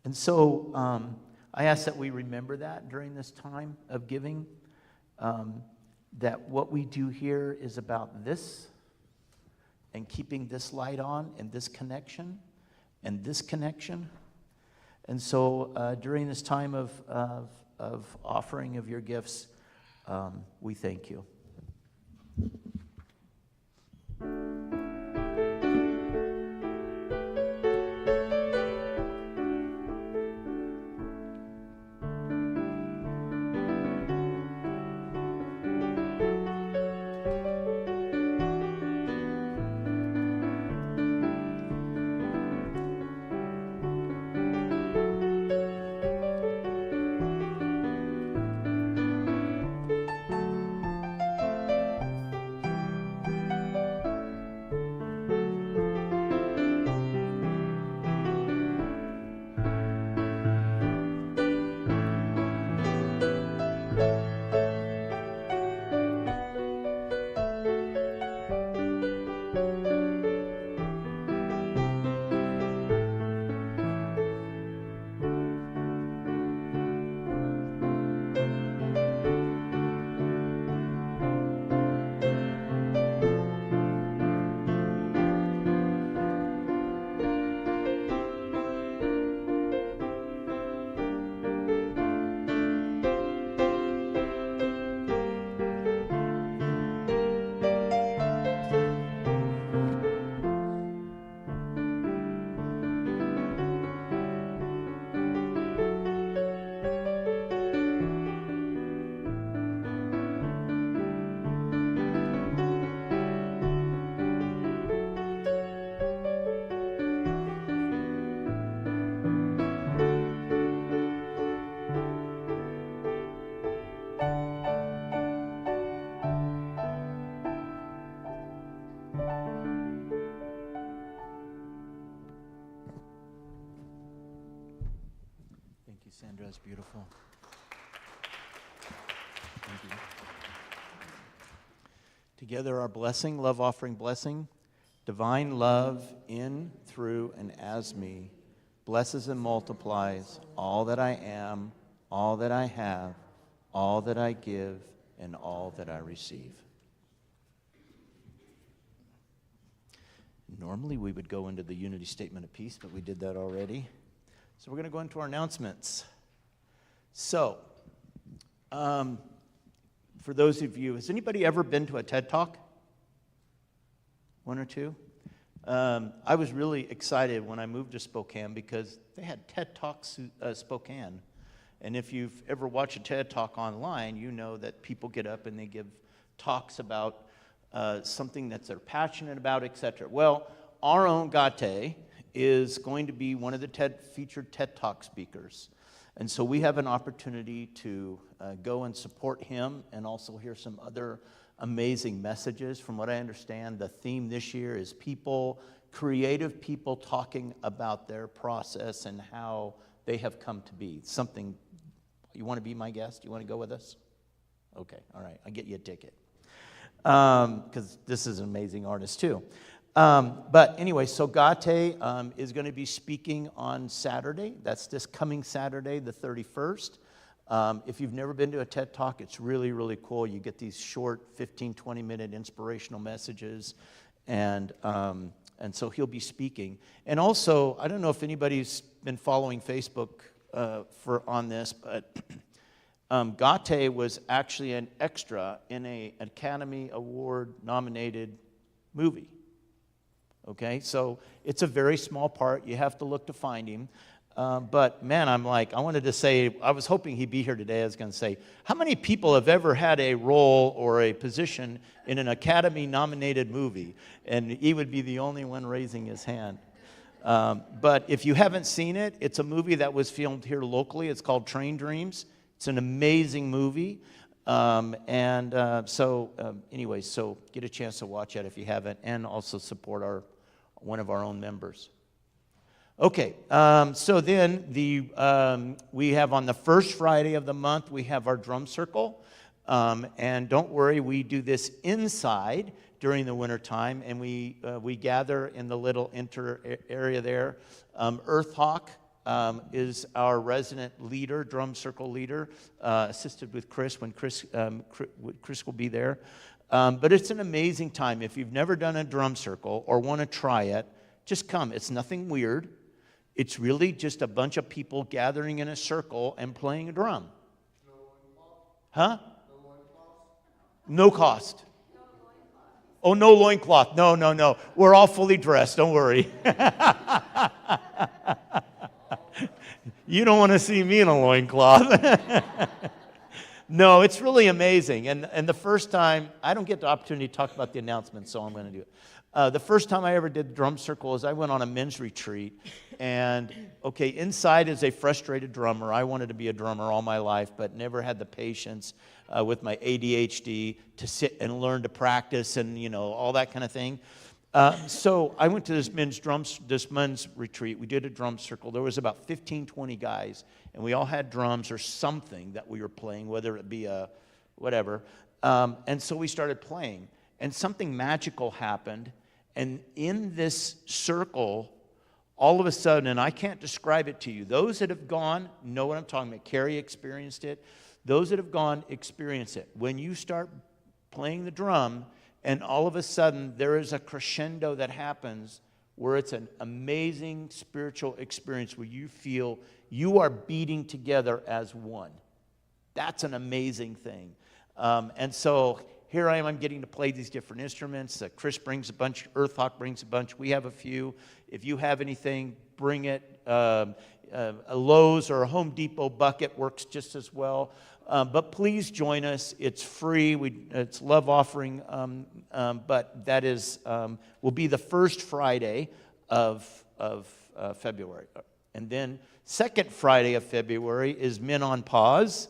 Speaker 2: And so I ask that we remember that during this time of giving, that what we do here is about this and keeping this light on and this connection and this connection. And so during this time of offering of your gifts, we thank you. Wonderful. Thank you. Together our blessing, love offering blessing. Divine love in, through, and as me blesses and multiplies all that I am, all that I have, all that I give, and all that I receive. Normally we would go into the unity statement of peace, but we did that already. So we're going to go into our announcements. So, for those of you, has anybody ever been to a TED Talk? One or two? I was really excited when I moved to Spokane because they had TED Talks Spokane. And if you've ever watched a TED Talk online, you know that people get up and they give talks about something that they're passionate about, etc. Well, our own Gate is going to be one of the featured TED Talk speakers. And so we have an opportunity to go and support him and also hear some other amazing messages. From what I understand, the theme this year is creative people talking about their process and how they have come to be. Something, you want to be my guest? You want to go with us? Okay, all right, I'll get you a ticket. Because this is an amazing artist too. But anyway, so Gate is going to be speaking on Saturday. That's this coming Saturday, the 31st. If you've never been to a TED Talk, it's really, really cool. You get these short 15, 20-minute inspirational messages. And so he'll be speaking. And also, I don't know if anybody's been following Facebook on this, but Gate was actually an extra in an Academy Award-nominated movie. Okay, so it's a very small part. You have to look to find him. But man, I wanted to say, I was hoping he'd be here today. I was going to say, how many people have ever had a role or a position in an Academy-nominated movie? And he would be the only one raising his hand. But if you haven't seen it, it's a movie that was filmed here locally. It's called Train Dreams. It's an amazing movie. Anyway, so get a chance to watch it if you haven't, and also support one of our own members. Okay, so then we have on the first Friday of the month, we have our drum circle. And don't worry, we do this inside during the wintertime, and we gather in the little area there. Earth Hawk is our resident leader, drum circle leader, assisted with Chris when Chris will be there. But it's an amazing time. If you've never done a drum circle or want to try it, just come. It's nothing weird. It's really just a bunch of people gathering in a circle and playing a drum. No loincloth? Huh? No loincloth? No cost. No loincloth. Oh, no loincloth. No. We're all fully dressed. Don't worry. You don't want to see me in a loincloth. No, it's really amazing. And the first time, I don't get the opportunity to talk about the announcements, so I'm going to do it. The first time I ever did the drum circle is I went on a men's retreat. And, okay, inside is a frustrated drummer. I wanted to be a drummer all my life, but never had the patience with my ADHD to sit and learn to practice and, all that kind of thing. So I went to this men's retreat. We did a drum circle. There was about 15, 20 guys, and we all had drums or something that we were playing, whether it be a whatever. And so we started playing, and something magical happened. And in this circle, all of a sudden, and I can't describe it to you, those that have gone know what I'm talking about. Carrie experienced it. Those that have gone experience it. When you start playing the drum, and all of a sudden, there is a crescendo that happens where it's an amazing spiritual experience where you feel you are beating together as one. That's an amazing thing. And so here I am, I'm getting to play these different instruments. Chris brings a bunch, Earth Hawk brings a bunch. We have a few. If you have anything, bring it. A Lowe's or a Home Depot bucket works just as well. But please join us. It's free. It's love offering. But that is will be the first Friday of February. And then second Friday of February is Men on Pause.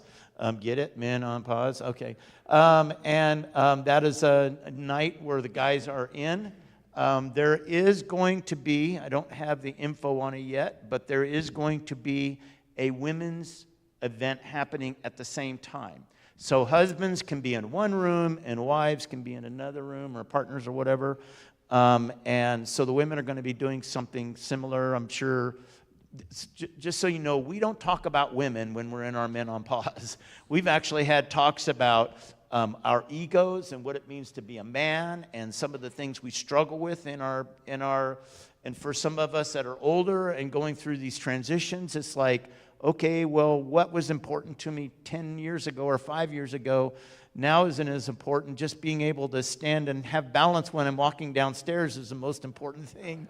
Speaker 2: Get it? Men on Pause. Okay. That is a night where the guys are in. There is going to be, I don't have the info on it yet, but there is going to be a women's event happening at the same time. So husbands can be in one room and wives can be in another room, or partners or whatever. And so the women are going to be doing something similar, I'm sure. Just so you know, we don't talk about women when we're in our Men on Pause. We've actually had talks about our egos and what it means to be a man, and some of the things we struggle with and for some of us that are older and going through these transitions, it's like, okay, well, what was important to me 10 years ago or 5 years ago now isn't as important. Just being able to stand and have balance when I'm walking downstairs is the most important thing.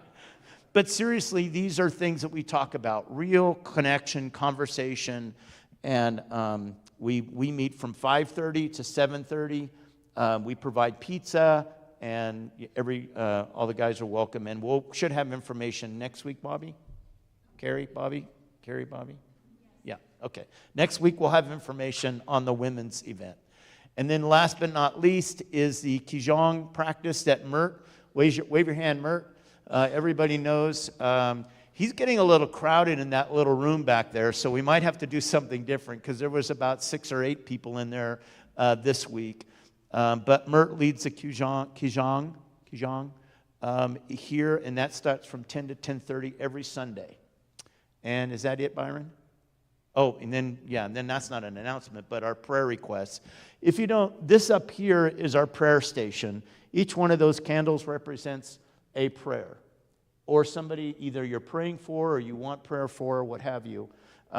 Speaker 2: But seriously, these are things that we talk about, real connection, conversation, and we meet from 5:30 to 7:30. We provide pizza, and all the guys are welcome. And we should have information next week, Bobby? Carrie, Bobby? Yeah, okay. Next week we'll have information on the women's event. And then last but not least is the Qigong practice that Mert, wave your hand, Mert. Everybody knows. He's getting a little crowded in that little room back there, so we might have to do something different because there was about 6 or 8 people in there this week. But Mert leads the Qigong here, and that starts from 10 to 10:30 every Sunday. And is that it, Byron? Oh, and then that's not an announcement, but our prayer requests. If you don't, this up here is our prayer station. Each one of those candles represents a prayer, or somebody either you're praying for or you want prayer for, or what have you.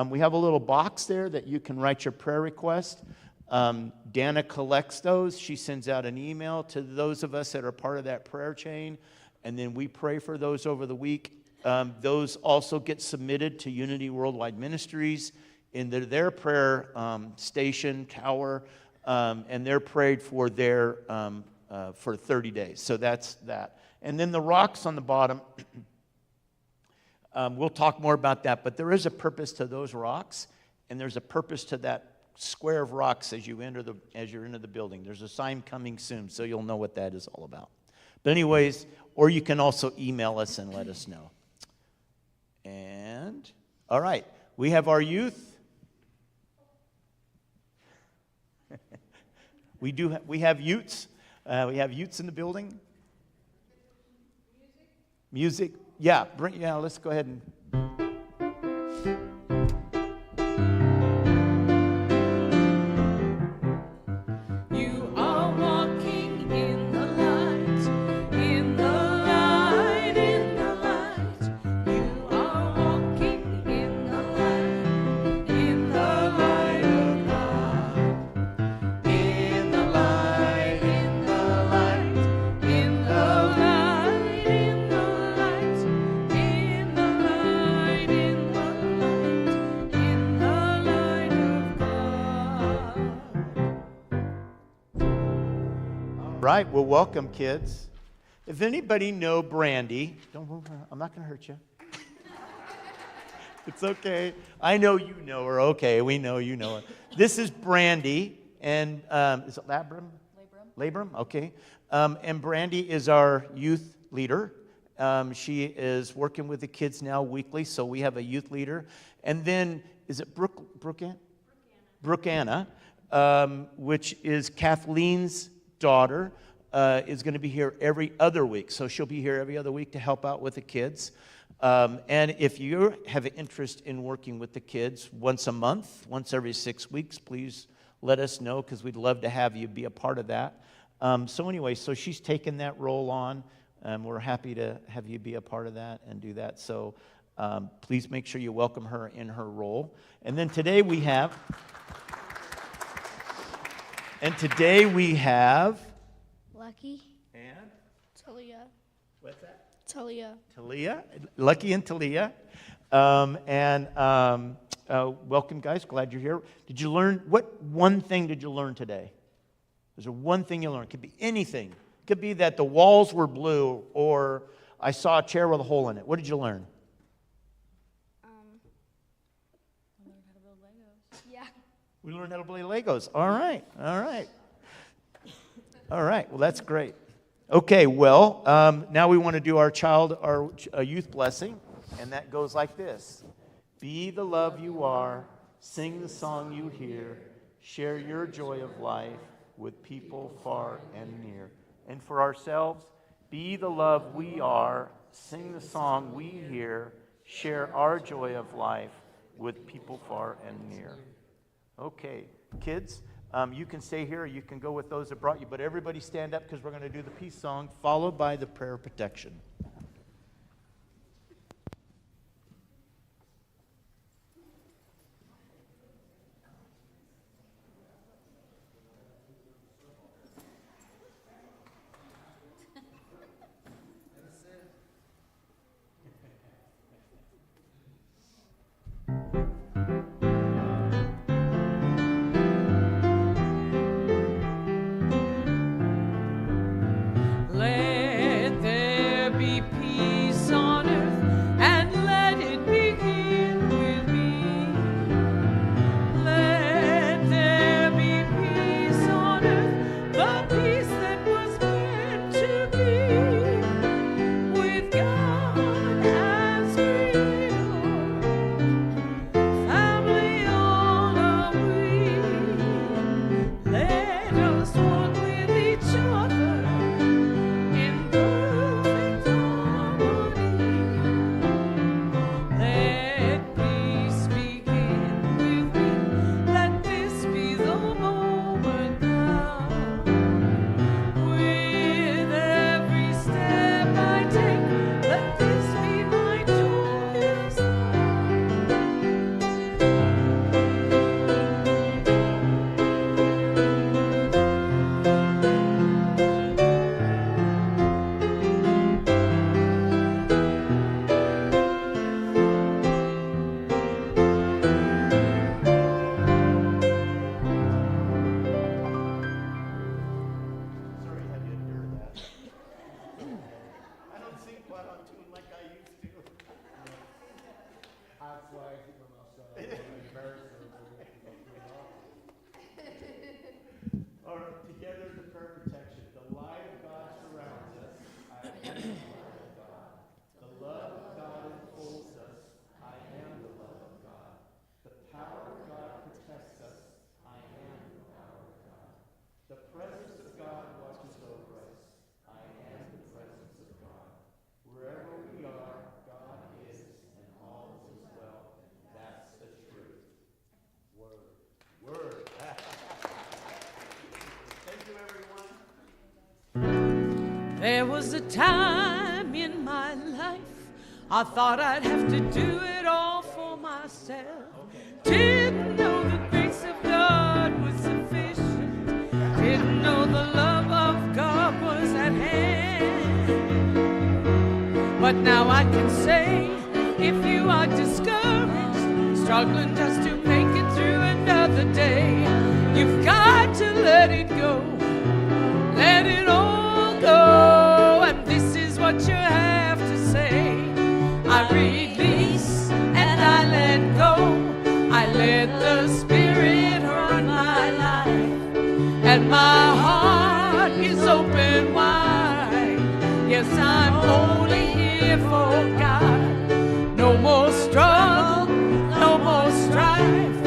Speaker 2: We have a little box there that you can write your prayer request. Dana collects those. She sends out an email to those of us that are part of that prayer chain, and then we pray for those over the week. Those also get submitted to Unity Worldwide Ministries into their prayer station, tower, and they're prayed for there for 30 days. So that's that. And then the rocks on the bottom, we'll talk more about that, but there is a purpose to those rocks, and there's a purpose to that square of rocks as you're into the building. There's a sign coming soon, so you'll know what that is all about. But anyways, or you can also email us and let us know. And, all right, we have our youth. We have youths. We have youths in the building. Music. Yeah, let's go ahead and.
Speaker 1: You are walking in the light, in the light, in the light. You are walking in the light, in the light of God. In the light, in the light, in the light, in the light, in the light, in the light, in the light of God.
Speaker 2: Right, well, welcome, kids. If anybody know Brandy, don't move her. I'm not going to hurt you. It's okay. I know you know her. Okay, we know you know her. This is Brandy, and is it Labrum? Labrum, okay. And Brandy is our youth leader. She is working with the kids now weekly, so we have a youth leader. And then, is it Brooke-Anna, which is Kathleen's daughter, is going to be here every other week. So she'll be here every other week to help out with the kids. And if you have an interest in working with the kids once a month, once every 6 weeks, please let us know, because we'd love to have you be a part of that. So anyway, so she's taken that role on. We're happy to have you be a part of that and do that. So please make sure you welcome her in her role. And then today we have...
Speaker 5: Lucky.
Speaker 2: And?
Speaker 5: Talia.
Speaker 2: What's that?
Speaker 5: Talia.
Speaker 2: Talia, Lucky and Talia. Welcome, guys. Glad you're here. Did you learn, what one thing did you learn today? Is there one thing you learned? It could be anything. It could be that the walls were blue, or I saw a chair with a hole in it. What did you learn?
Speaker 5: I learned how to build Legos. Yeah.
Speaker 2: We learned how to play Legos. All right. Well, that's great. Okay, well, now we want to do our youth blessing, and that goes like this. Be the love you are, Sing the song you hear. Share your joy of life with people far and near. And for ourselves, be the love we are. Sing the song we hear. Share our joy of life with people far and near. Okay, kids, you can stay here or you can go with those that brought you. But everybody stand up because we're going to do the peace song followed by the prayer of protection.
Speaker 1: Let there be peace on earth, and let it begin with me. Let there be peace on earth, the peace that was meant to be, with God as Creator, family all are we. Let us walk with each other in perfect harmony. Let peace begin with me. Let this be the moment now. With every step I take, let this be my joyous
Speaker 2: Sorry I had to endure that. I don't sing quite on tune like I used to.
Speaker 6: That's why I keep them outside. I'm embarrassed.
Speaker 2: All right, together the prayer of protection. The light of God surrounds us. I am the light of God. The love of God enfolds us. I am the love of God. The power of God protects us. I am the power of God. The presence of God watches over us. I am the presence of God. Wherever we are, God is, and all is well. That's the truth. Word. Word. Thank you, everyone.
Speaker 1: There was a time in my life I thought I'd have to do it all for myself. Didn't know the grace of God was sufficient. Didn't know the love of God was at hand. But now I can say, if you are discouraged, struggling just to make it through another day, you've got to let it go. Let it all go, and this is what you have to say. I release and I let go. I let the Spirit run my life, and my heart is open wide. Yes, I'm only here for God. No more struggle, no more strife.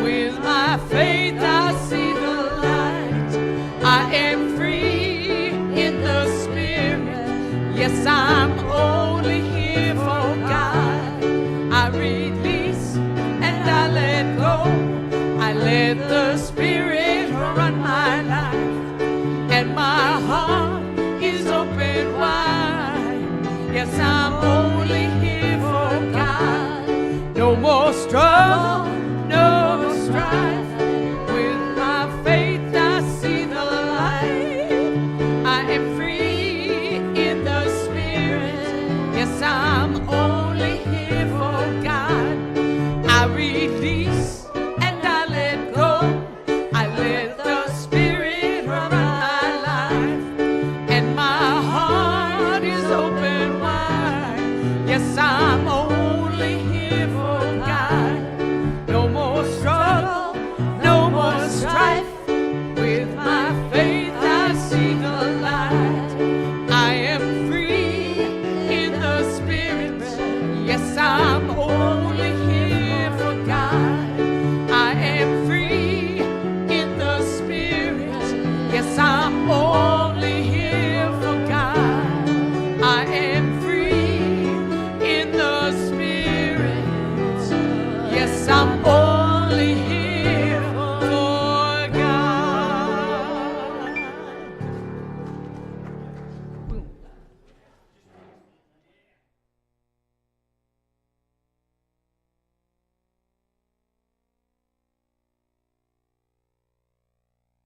Speaker 1: With my faith I see the light. I am free in the Spirit. Yes, I'm only here for God. I release and I let go. I let the Spirit run my life, and my heart is open wide. Yes, I'm only